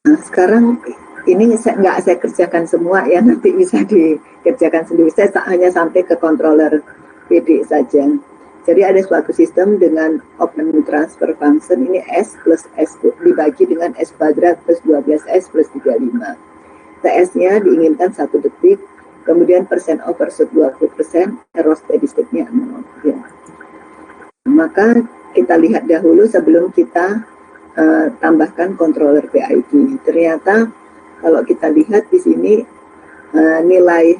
Nah, sekarang ini nggak saya kerjakan semua ya, nanti bisa dikerjakan sendiri. Saya hanya sampai ke controller PD saja. Jadi ada suatu sistem dengan open transfer function, ini S plus S dibagi dengan S kuadrat plus 12S plus 35. TS-nya diinginkan 1 detik, kemudian persen overshoot 20%, error steady state-nya 0. Ya. Maka kita lihat dahulu sebelum kita tambahkan controller PID. Ternyata kalau kita lihat di sini nilai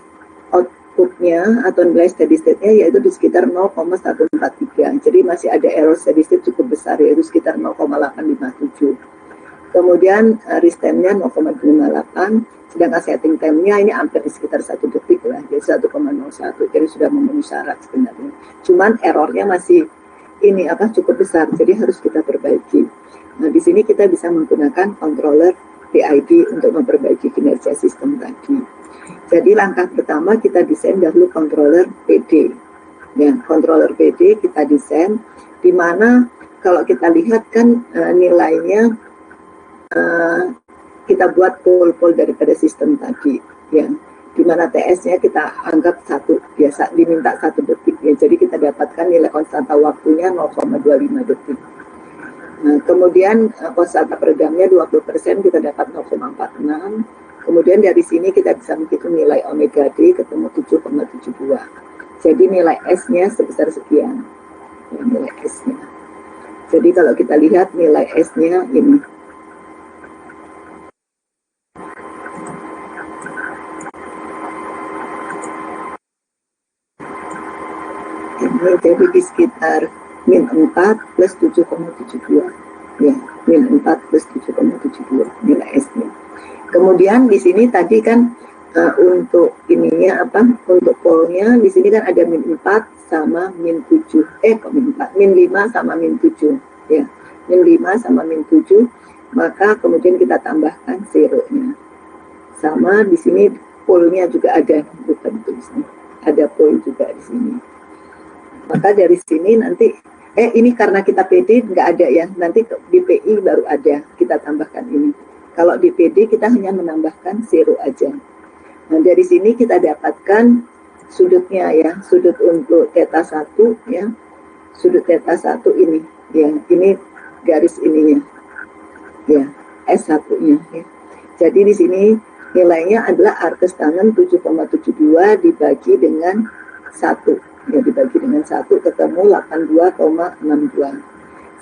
outputnya atau nilai steady state-nya yaitu di sekitar 0,143. Jadi masih ada error steady state cukup besar, yaitu sekitar 0,857. Kemudian restem-nya 0,58, sedangkan setting time-nya ini hampir di sekitar 1 detik lah, jadi 1,01. Jadi sudah memenuhi syarat sebenarnya. Cuman errornya masih ini cukup besar, jadi harus kita perbaiki. Nah, di sini kita bisa menggunakan controller PID untuk memperbaiki kinerja sistem tadi. Jadi langkah pertama kita desain dahulu controller PD. Ya, controller PD kita desain, di mana kalau kita lihat kan nilainya kita buat pol-pol daripada sistem tadi, ya, di mana TS-nya kita anggap biasa diminta 1 detik, ya, jadi kita dapatkan nilai konstanta waktunya 0,25 detik. Nah, kemudian konstanta peredamnya 20%, kita dapat 0,46. Kemudian dari sini kita bisa menghitung nilai omega D ketemu 7,72. Jadi nilai S-nya sebesar sekian, ya, nilai S-nya. Jadi kalau kita lihat nilai S-nya ini. Jadi di sekitar min 4 plus 7,72, ya, min 4 plus 7,72 nilai S-nya. Kemudian di sini tadi kan untuk ininya untuk polnya di sini kan ada min 4 sama min 7, min 5 sama min 7, ya, min 5 sama min 7, maka kemudian kita tambahkan zero-nya. Sama di sini polnya juga ada, bukan di sini. Ada pol juga di sini. Maka dari sini nanti ini karena kita PD nggak ada ya, nanti di PI baru ada, kita tambahkan ini. Kalau di PD kita hanya menambahkan zero aja. Nah, dari sini kita dapatkan sudutnya ya, sudut untuk theta 1 ya, sudut theta 1 ini ya, ini garis ininya ya, S1-nya ya. Jadi di sini nilainya adalah arkes tangen 7,72 dibagi dengan 1. Ya, dibagi dengan 1 ketemu 82,62.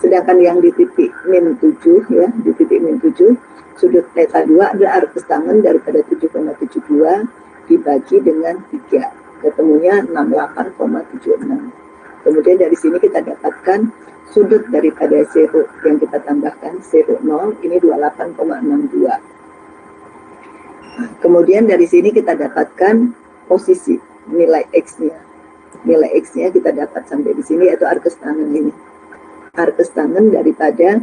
Sedangkan yang di titik min 7 ya, di titik min 7 sudut theta 2 adalah arkes tangen daripada 7,72 dibagi dengan 3, ketemunya 68,76. Kemudian dari sini kita dapatkan sudut daripada 0 yang kita tambahkan 0,0 ini 28,62. Kemudian dari sini kita dapatkan posisi nilai X-nya. Nilai X-nya kita dapat sampai di sini, yaitu arkes tangen ini. Arkes tangen daripada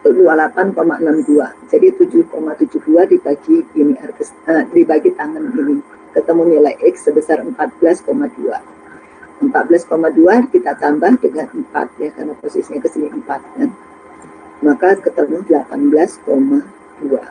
28,62. Jadi 7,72 dibagi ini dibagi tangen ini. Ketemu nilai X sebesar 14,2. 14,2 kita tambah dengan 4 ya, karena posisinya ke sini 4 kan. Maka ketemu 18,2.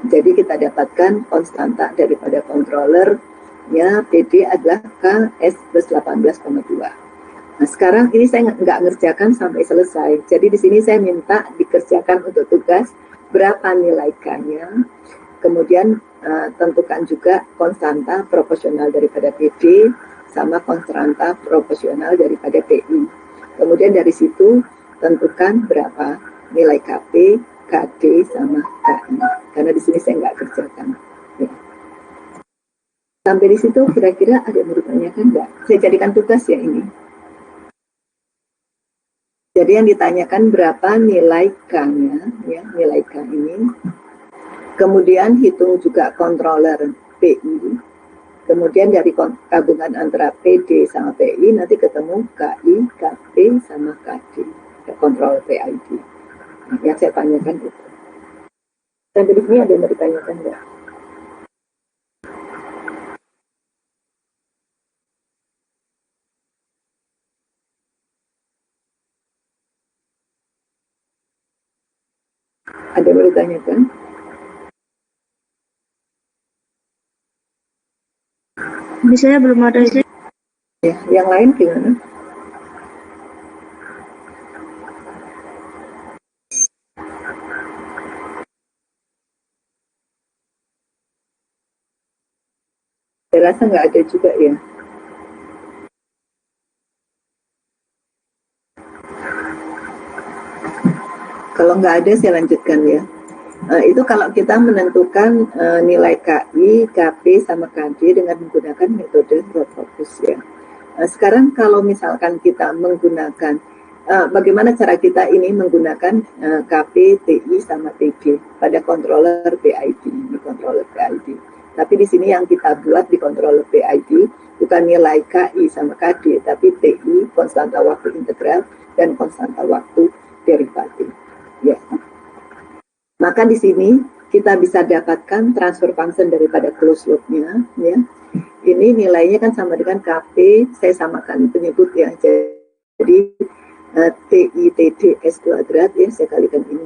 Jadi kita dapatkan konstanta daripada controllernya PD adalah KS plus 18,2. Nah, sekarang ini saya nggak ngerjakan sampai selesai. Jadi di sini saya minta dikerjakan untuk tugas berapa nilai K-nya. Kemudian tentukan juga konstanta proporsional daripada PD sama konstanta proporsional daripada PI. Kemudian dari situ tentukan berapa nilai KP, KD sama KI. Karena di sini saya nggak kerjakan. Ya. Sampai di situ kira-kira ada yang mau ditanyakan nggak? Saya jadikan tugas ya ini. Jadi yang ditanyakan berapa nilai K-nya, ya, nilai K ini. Kemudian hitung juga controller PI. Kemudian dari gabungan antara PD sama PI nanti ketemu KI, KP sama KD. Controller PID. Yang saya tanyakan itu. Sampai di sini ada yang mau ditanyakan nggak? Ada yang mau ditanyakan? Biasanya belum ada sih. Ya, yang lain gimana? Saya rasa nggak ada juga ya. Kalau nggak ada saya lanjutkan ya. Itu kalau kita menentukan nilai KI, KP, sama KD dengan menggunakan metode Rho Focus ya. Sekarang kalau misalkan kita menggunakan, bagaimana cara kita ini menggunakan KP, TI, sama TD pada controller PID, di controller PID. Tapi di sini yang kita buat di controller PID bukan nilai KI sama KD, tapi TI, konstanta waktu integral, dan konstanta waktu derivatif. Ya. Maka di sini kita bisa dapatkan transfer function daripada closed loop-nya, ya. Ini nilainya kan sama dengan KP, saya samakan penyebut ya. Jadi TI TD S kuadrat ya, saya kalikan ini.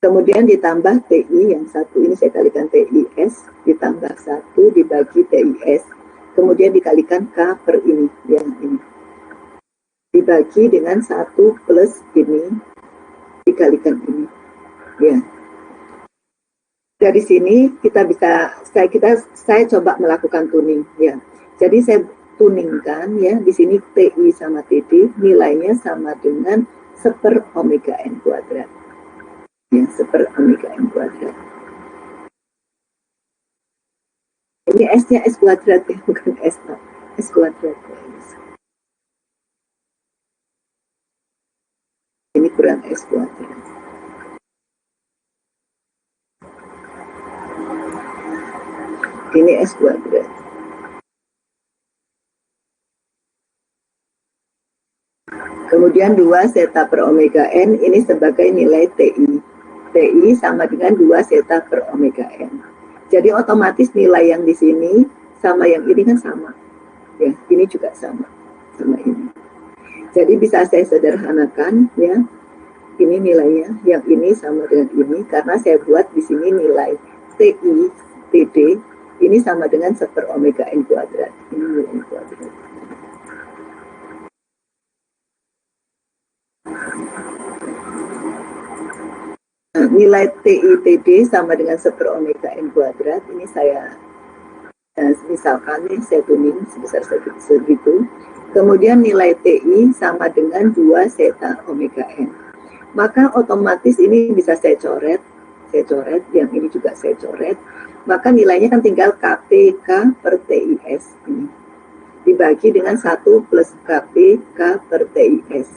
Kemudian ditambah TI yang satu ini saya kalikan TIS, ditambah 1 dibagi TIS. Kemudian dikalikan K per ini, yang ini. Dibagi dengan 1 plus ini, dikalikan ini. Ya. Dari sini kita bisa, saya coba melakukan tuning ya. Jadi saya tuningkan ya, di sini TI sama TD nilainya sama dengan 1/(omega n kuadrat. Ya, 1/(omega n kuadrat. Ini S-nya S kuadrat ya, bukan S kuadrat. Ini kurang S kuadrat. Ini S kuadrat. Kemudian 2 zeta per omega n ini sebagai nilai TI. TI sama dengan 2 zeta per omega n. Jadi otomatis nilai yang di sini sama yang ini kan sama. Ya, ini juga sama ini. Jadi bisa saya sederhanakan ya. Ini nilainya, yang ini sama dengan ini karena saya buat di sini nilai TI, TD ini sama dengan 1/(omega n kuadrat. Ini nilai n kuadrat. Nah, nilai TI TD sama dengan 1/(omega n kuadrat. Ini saya misalkan nih saya tuning sebesar segitu. Kemudian nilai TI sama dengan 2 zeta omega n. Maka otomatis ini bisa saya coret, yang ini juga saya coret. Maka nilainya kan tinggal KPK per TIS ini. Dibagi dengan 1 plus KPK per TIS.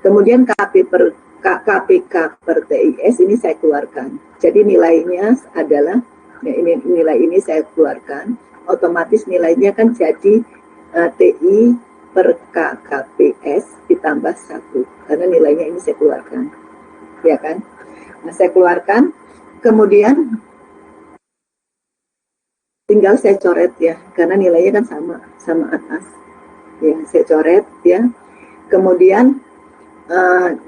Kemudian KPK per TIS ini saya keluarkan. Jadi nilainya adalah, ya ini nilai ini saya keluarkan. Otomatis nilainya kan jadi TI per KKPS ditambah 1. Karena nilainya ini saya keluarkan. Ya kan? Nah saya keluarkan. Kemudian tinggal saya coret ya, karena nilainya kan sama atas. Ya, saya coret ya. Kemudian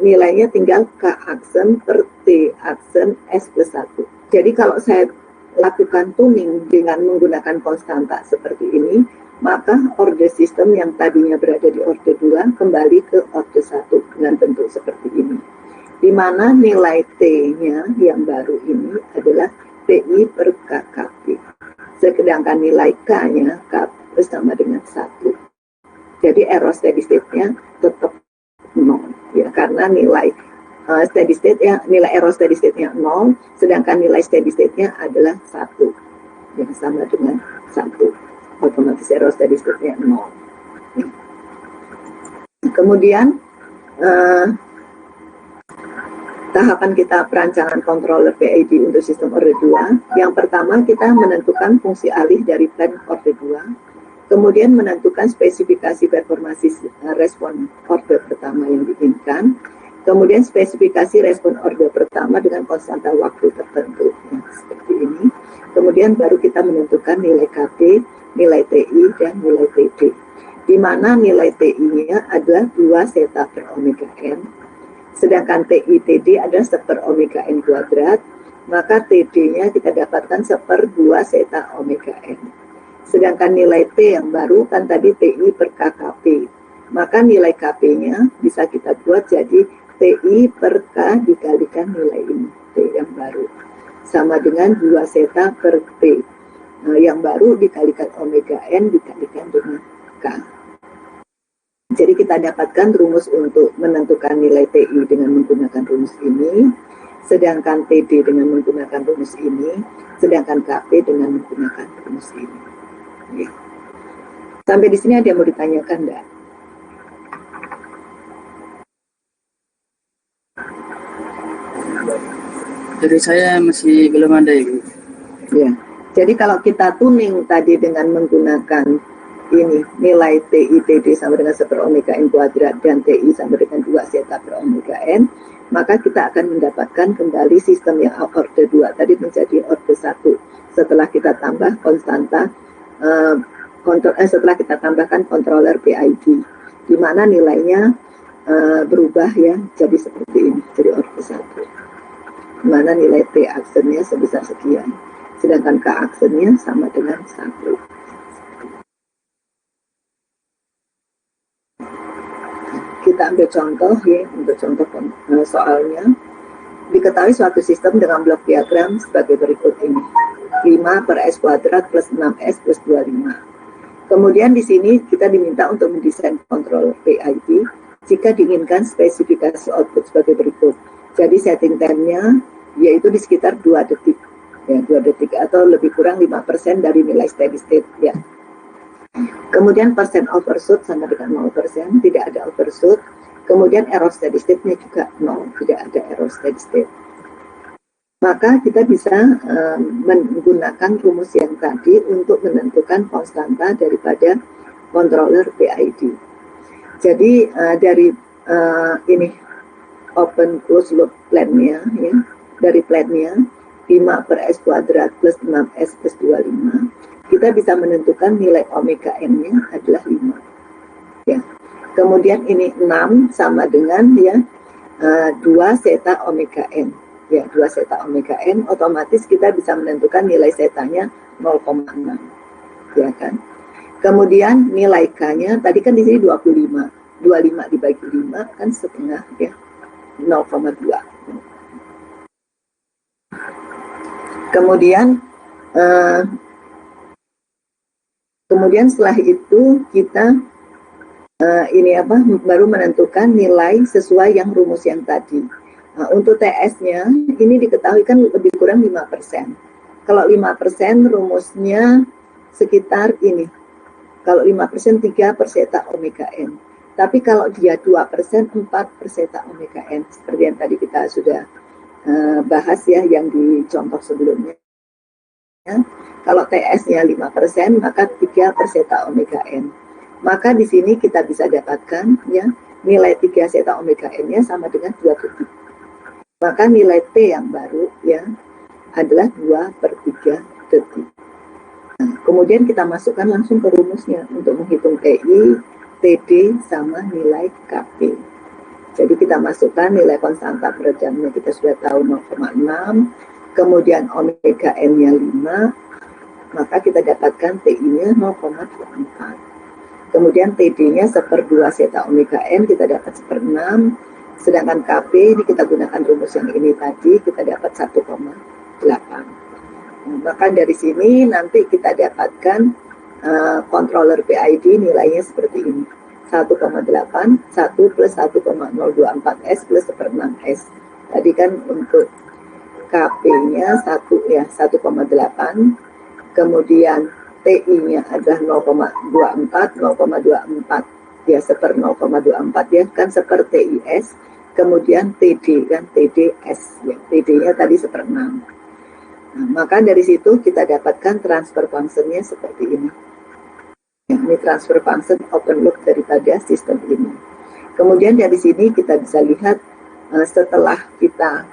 nilainya tinggal K aksen per T aksen S plus 1. Jadi kalau saya lakukan tuning dengan menggunakan konstanta seperti ini, maka order sistem yang tadinya berada di order 2 kembali ke order 1 dengan bentuk seperti ini. Di mana nilai T-nya yang baru ini adalah TI per KKP. Sedangkan nilai K-nya K bersama dengan 1. Jadi error steady state-nya tetap 0 ya, karena nilai steady state-nya, nilai error steady state-nya 0, sedangkan nilai steady state-nya adalah 1 yang sama dengan 1. Otomatis error steady state-nya 0. Ya. Kemudian tahapan kita perancangan controller PID untuk sistem order 2. Yang pertama kita menentukan fungsi alih dari plan order 2. Kemudian menentukan spesifikasi performasi respon order pertama yang diinginkan. Kemudian spesifikasi respon order pertama dengan konstanta waktu tertentu. Ya, seperti ini. Kemudian baru kita menentukan nilai KP, nilai TI, dan nilai TD. Di mana nilai TI-nya adalah 2 zeta per omega n. Sedangkan TI TD adalah 1/(omega n kuadrat, maka TD-nya kita dapatkan 1/2 zeta omega n. Sedangkan nilai T yang baru kan tadi TI per KKP, maka nilai KP-nya bisa kita buat jadi TI per K dikalikan nilai ini, T yang baru. Sama dengan 2 zeta per T. Nah, yang baru dikalikan omega n dikalikan dengan K. Jadi kita dapatkan rumus untuk menentukan nilai TI dengan menggunakan rumus ini. sedangkan TD dengan menggunakan rumus ini, sedangkan KP dengan menggunakan rumus ini. Ya. Sampai di sini ada yang mau ditanyakan enggak? Dari saya masih belum ada, Ibu. Ya. Jadi kalau kita tuning tadi dengan menggunakan ini nilai TI TD sama dengan 1 per omega n kuadrat dan TI sama dengan 2 zeta per omega n, maka kita akan mendapatkan kembali sistem yang orde 2 tadi menjadi orde 1 setelah kita tambah konstanta setelah kita tambahkan controller PID, di mana nilainya berubah ya jadi seperti ini, jadi orde 1. Di mana nilai T aksennya sebesar sekian, sedangkan K aksennya sama dengan 1. Kita ambil contoh ya, untuk contoh soalnya. Diketahui suatu sistem dengan blok diagram sebagai berikut ini. 5 per S kuadrat plus 6S plus 25. Kemudian di sini kita diminta untuk mendesain controller PID jika diinginkan spesifikasi output sebagai berikut. Jadi setting time-nya yaitu di sekitar 2 detik. Ya, 2 detik atau lebih kurang 5% dari nilai steady state ya. Kemudian persen overshoot sama dengan 0%, tidak ada overshoot. Kemudian error steady state-nya juga 0, tidak ada error steady state. Maka kita bisa menggunakan rumus yang tadi untuk menentukan konstanta daripada controller PID. Jadi dari ini open close loop plan-nya ya, dari plan-nya 5 per S kuadrat plus 6S plus 25, kita bisa menentukan nilai omega n-nya adalah 5. Ya. Kemudian ini 6 sama dengan ya 2 zeta omega n. Ya, 2 zeta omega n, otomatis kita bisa menentukan nilai zetanya 0,6. Ya kan? Kemudian nilai K-nya tadi kan di sini 25. 25 dibagi 5 kan setengah ya. 0,2. Kemudian setelah itu kita baru menentukan nilai sesuai yang rumus yang tadi. Untuk TS-nya ini diketahui kan lebih kurang 5%. Kalau 5% rumusnya sekitar ini. Kalau 5% 3 per zeta omega n. Tapi kalau dia 2%, 4 per zeta omega n. Seperti yang tadi kita sudah bahas ya, yang di contoh sebelumnya. Ya. Kalau TS-nya 5%, maka 3 per zeta omega n. Maka di sini kita bisa dapatkan ya nilai 3 zeta omega n-nya sama dengan 2 detik. Maka nilai T yang baru ya adalah 2 per 3 detik. Nah, kemudian kita masukkan langsung ke rumusnya untuk menghitung TI, TD sama nilai KP. Jadi kita masukkan nilai konstanta per jamnya, kita sudah tahu 0,6, kemudian omega n-nya 5, maka kita dapatkan TI-nya 0,24. Kemudian TD-nya 1/2 zeta omega n, kita dapat 1/6, sedangkan KP ini kita gunakan rumus yang ini tadi, kita dapat 1,8. Maka dari sini nanti kita dapatkan controller PID nilainya seperti ini. 1,8, 1 plus 1,024S plus 1/6S. Tadi kan untuk KP-nya 1 ya, 1,8. Kemudian TI-nya adalah 0,24, 0,24. Ya, 1/0,24 ya, kan seperti TIS. Kemudian TD kan TDS. Ya, TD-nya tadi 1/6. Nah, maka dari situ kita dapatkan transfer function-nya seperti ini. Ini transfer function open loop daripada sistem ini. Kemudian dari sini kita bisa lihat setelah kita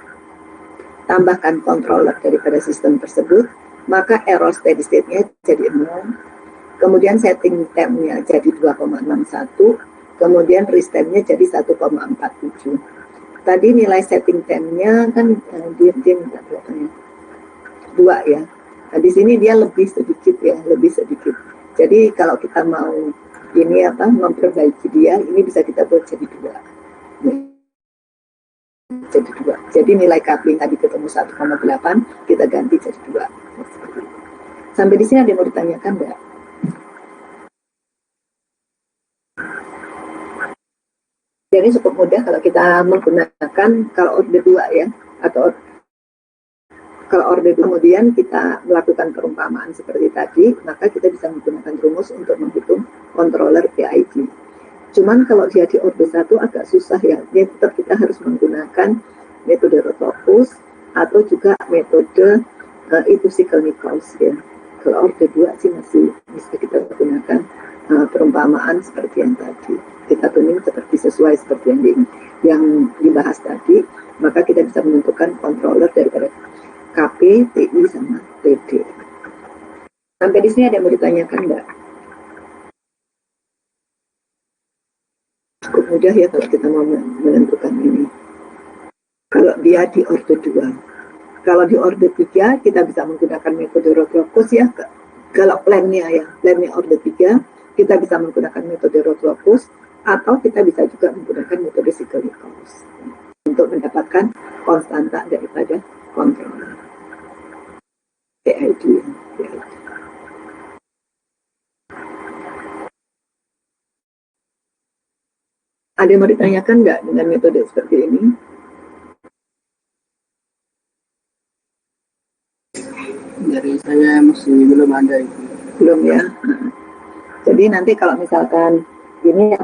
tambahkan controller daripada sistem tersebut, maka error steady state-nya jadi 0. Kemudian setting time-nya jadi 2,61. Kemudian rest time-nya jadi 1,47. Tadi nilai setting time-nya kan dia minta berapanya? 2 ya. Nah, di sini dia lebih sedikit ya, lebih sedikit. Jadi kalau kita mau ini memperbaiki dia, ini bisa kita buat jadi 2. Ya. Jadi 2. Jadi nilai coupling tadi ketemu 1,8, kita ganti jadi 2. Sampai di sini ada yang mau ditanyakan enggak? Jadi cukup mudah kalau kita menggunakan, kalau orde 2 ya, atau kalau orde kemudian kita melakukan perumpamaan seperti tadi, maka kita bisa menggunakan rumus untuk menghitung controller PID. Cuman kalau dia di orde 1 agak susah ya, dia tetap kita harus menggunakan metode Rotopus atau juga metode itu Nichols ya. Kalau orde 2 sih masih bisa kita gunakan perumpamaan seperti yang tadi. Kita tuning seperti sesuai seperti yang dibahas tadi, maka kita bisa menentukan controller daripada KP, TI, sama TD. Sampai di sini ada yang mau ditanyakan enggak? Cukup mudah ya kalau kita mau menentukan ini. Kalau dia di orde 2. Kalau di orde 3, kita bisa menggunakan metode Rotopus ya. Kalau plannya orde 3, kita bisa menggunakan metode Rotopus atau kita bisa juga menggunakan metode Nichols untuk mendapatkan konstanta daripada controller PID. Ada yang mau ditanyakan nggak dengan metode seperti ini? Dari saya masih belum ada itu. Belum ya. Jadi nanti kalau misalkan ini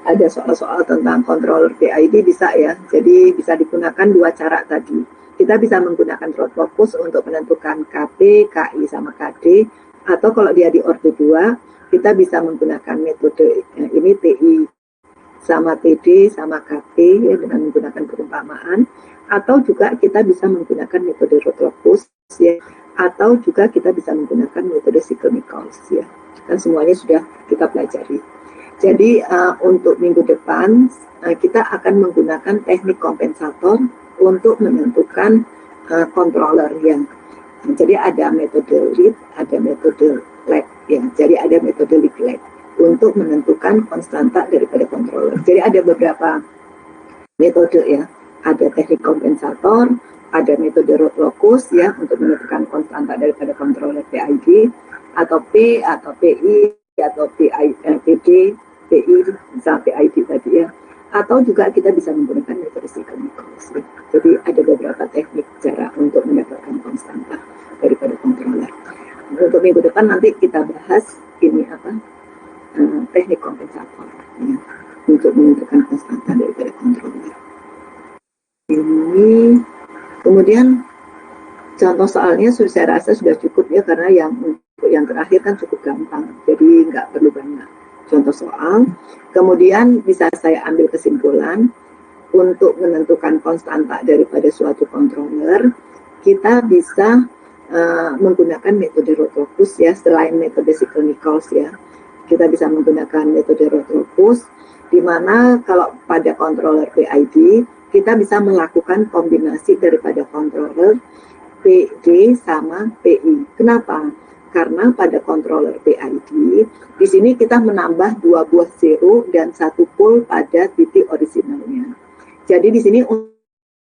ada soal-soal tentang controller PID bisa ya. Jadi bisa digunakan dua cara tadi. Kita bisa menggunakan Rotopus untuk menentukan KP, KI, sama KD. Atau kalau dia di orde 2, kita bisa menggunakan metode ini TI sama TD sama KP ya, dengan menggunakan perumpamaan. Atau juga kita bisa menggunakan metode Rotopus ya. Atau juga kita bisa menggunakan metode Nichols ya. Dan semuanya sudah kita pelajari. Jadi untuk minggu depan kita akan menggunakan teknik kompensator untuk menentukan controller yang. Jadi ada metode lead, ada metode lag ya. Jadi ada metode lead lag untuk menentukan konstanta daripada controller. Jadi ada beberapa metode ya. Ada teknik kompensator, ada metode Rotopus ya untuk menentukan konstanta daripada controller PID, atau P atau PI atau PD, PI sampai PID tadi ya. Atau juga kita bisa menggunakan metode Nichols. Jadi ada beberapa teknik cara untuk mendapatkan konstanta daripada controller. Untuk minggu depan nanti kita bahas ini teknik kompensator ya, untuk menentukan konstanta daripada controller. Ini kemudian contoh soalnya saya rasa sudah cukup ya, karena yang terakhir kan cukup gampang, jadi nggak perlu banyak contoh soal. Kemudian bisa saya ambil kesimpulan untuk menentukan konstanta daripada suatu controller, kita bisa menggunakan metode Rotopus ya, selain metode Nichols ya. Kita bisa menggunakan metode Rotopus, di mana kalau pada controller PID kita bisa melakukan kombinasi daripada controller PD sama PI. Kenapa? Karena pada controller PID di sini kita menambah 2 buah zero dan 1 pole pada titik originalnya. Jadi di sini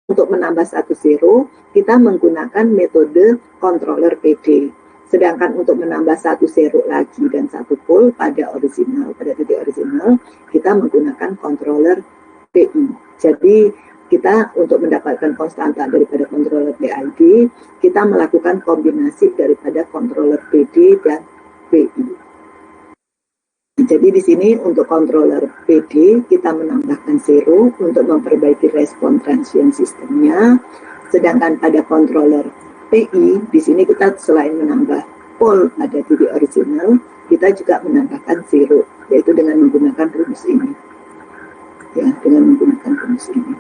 untuk menambah 1 zero kita menggunakan metode controller PD. Sedangkan untuk menambah 1 zero lagi dan 1 pole pada titik original kita menggunakan controller PI. Jadi kita untuk mendapatkan konstanta daripada controller PID, kita melakukan kombinasi daripada controller PD dan PI. Jadi di sini untuk controller PD kita menambahkan zero untuk memperbaiki respon transient sistemnya, sedangkan pada controller PI di sini kita selain menambah pole pada titik original, kita juga menambahkan zero, yaitu dengan menggunakan rumus ini. Ya, dengan menggunakan rumus ini.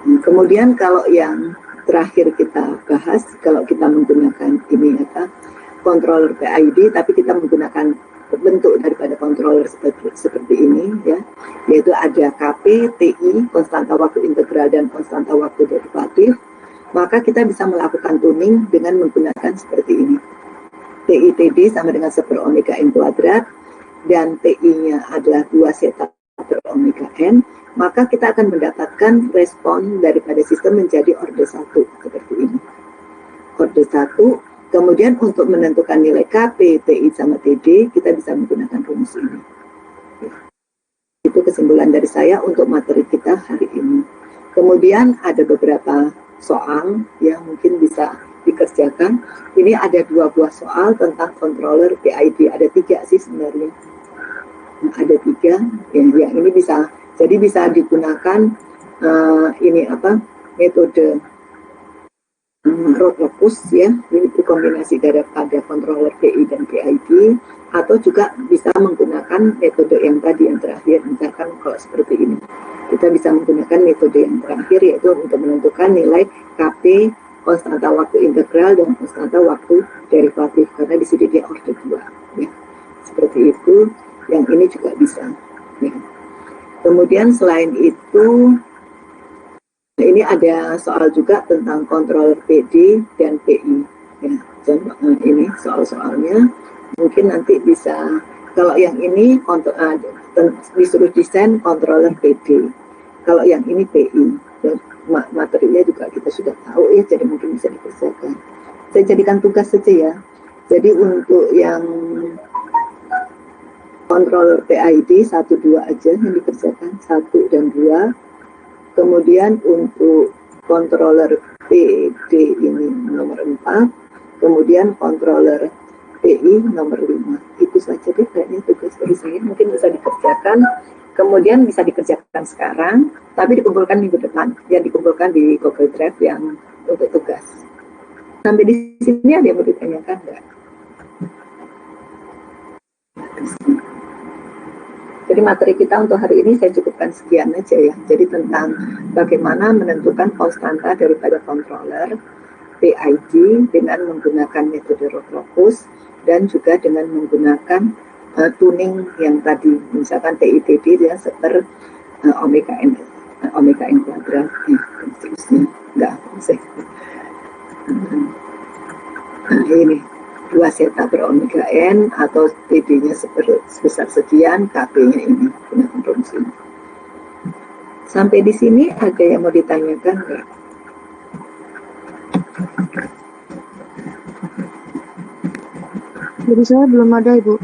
Kemudian kalau yang terakhir kita bahas, kalau kita menggunakan ini controller PID, tapi kita menggunakan bentuk daripada controller seperti ini ya, yaitu ada KP, TI, konstanta waktu integral dan konstanta waktu derivatif, maka kita bisa melakukan tuning dengan menggunakan seperti ini. TI TD sama dengan 1 per omega n kuadrat dan TI-nya adalah 2 zeta per omega n, maka kita akan mendapatkan respon daripada sistem menjadi orde 1 seperti ini. Orde 1, kemudian untuk menentukan nilai KP, TI, sama TD, kita bisa menggunakan rumus ini. Itu kesimpulan dari saya untuk materi kita hari ini. Kemudian ada beberapa soal yang mungkin bisa dikerjakan. Ini ada 2 buah soal tentang controller PID. Ada 3 sih sebenarnya. Nah, ada 3 yang ini bisa digunakan metode Rotopus ya, ini kombinasi daripada controller PI dan PID, atau juga bisa menggunakan metode yang tadi yang terakhir. Misalkan kalau seperti ini, kita bisa menggunakan metode yang terakhir, yaitu untuk menentukan nilai KP, konstanta waktu integral dan konstanta waktu derivatif, karena di sini dia order 2 ya. Seperti itu, yang ini juga bisa ya. Kemudian selain itu, ini ada soal juga tentang controller PD dan PI ya. Ini soal-soalnya mungkin nanti bisa, kalau yang ini disuruh desain controller PD, kalau yang ini PI dan materinya juga kita sudah tahu ya, jadi mungkin bisa dikerjakan. Saya jadikan tugas saja ya. Jadi untuk yang controller PID 1-2 aja yang dikerjakan, 1 dan 2. Kemudian untuk controller PD ini nomor 4, kemudian controller PI nomor 5. Itu saja deh kayaknya tugas dari saya, mungkin bisa dikerjakan, kemudian bisa dikerjakan sekarang, tapi dikumpulkan minggu depan, ya dikumpulkan di Google Drive yang untuk tugas. Sampai di sini ada yang mau ditanyakan enggak? Jadi materi kita untuk hari ini saya cukupkan sekian aja ya. Jadi tentang bagaimana menentukan konstanta daripada controller PID dengan menggunakan metode Rotopus dan juga dengan menggunakan tuning yang tadi, misalkan TITD ya, seper omega n kuadrat ya, dan seterusnya. Enggak, ini 2 zeta per omega n atau TD-nya sebesar sekian, KB-nya ini gunakan rumus ini. Sampai di sini ada yang mau ditanyakan enggak? Jadi saya belum ada, Ibu.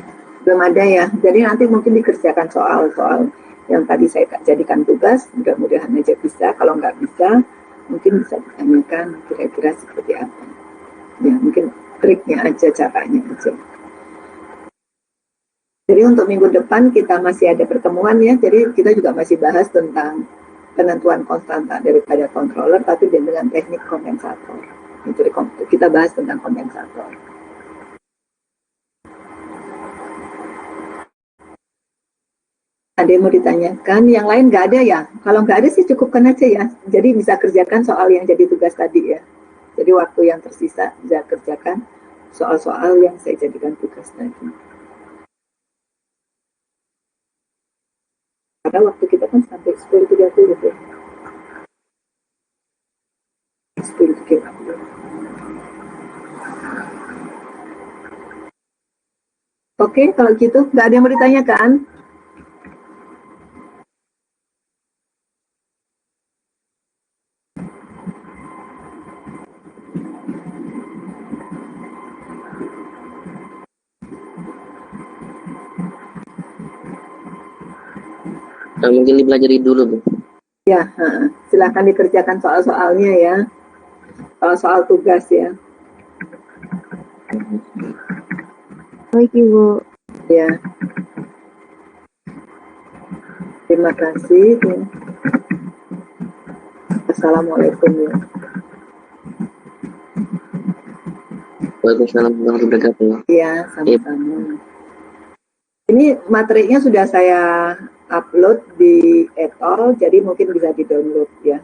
Belum ada ya. Jadi nanti mungkin dikerjakan soal-soal yang tadi saya jadikan tugas, mudah-mudahan aja bisa. Kalau nggak bisa, mungkin bisa ditanyakan kira-kira seperti apa. Ya, mungkin triknya aja, caranya aja. Jadi untuk minggu depan kita masih ada pertemuan ya, jadi kita juga masih bahas tentang penentuan konstanta daripada controller, tapi dengan teknik kompensator. Jadi kita bahas tentang kompensator. Ada yang mau ditanyakan? Yang lain nggak ada ya? Kalau nggak ada sih cukupkan aja ya. Jadi bisa kerjakan soal yang jadi tugas tadi ya. Jadi waktu yang tersisa bisa kerjakan soal-soal yang saya jadikan tugas tadi. Karena waktu kita kan sampai 10.30 ya. 10.30. Oke, kalau gitu nggak ada yang mau ditanyakan? Mungkin dipelajari dulu, Bu. Ya, silahkan dikerjakan soal-soalnya ya. Soal tugas ya. Baik, Ibu. Ya. Terima kasih. Assalamualaikum ya. Waalaikumsalam warahmatullahi wabarakatuh. Iya, sama-sama. Ini materinya sudah saya upload di etol, jadi mungkin bisa di-download ya.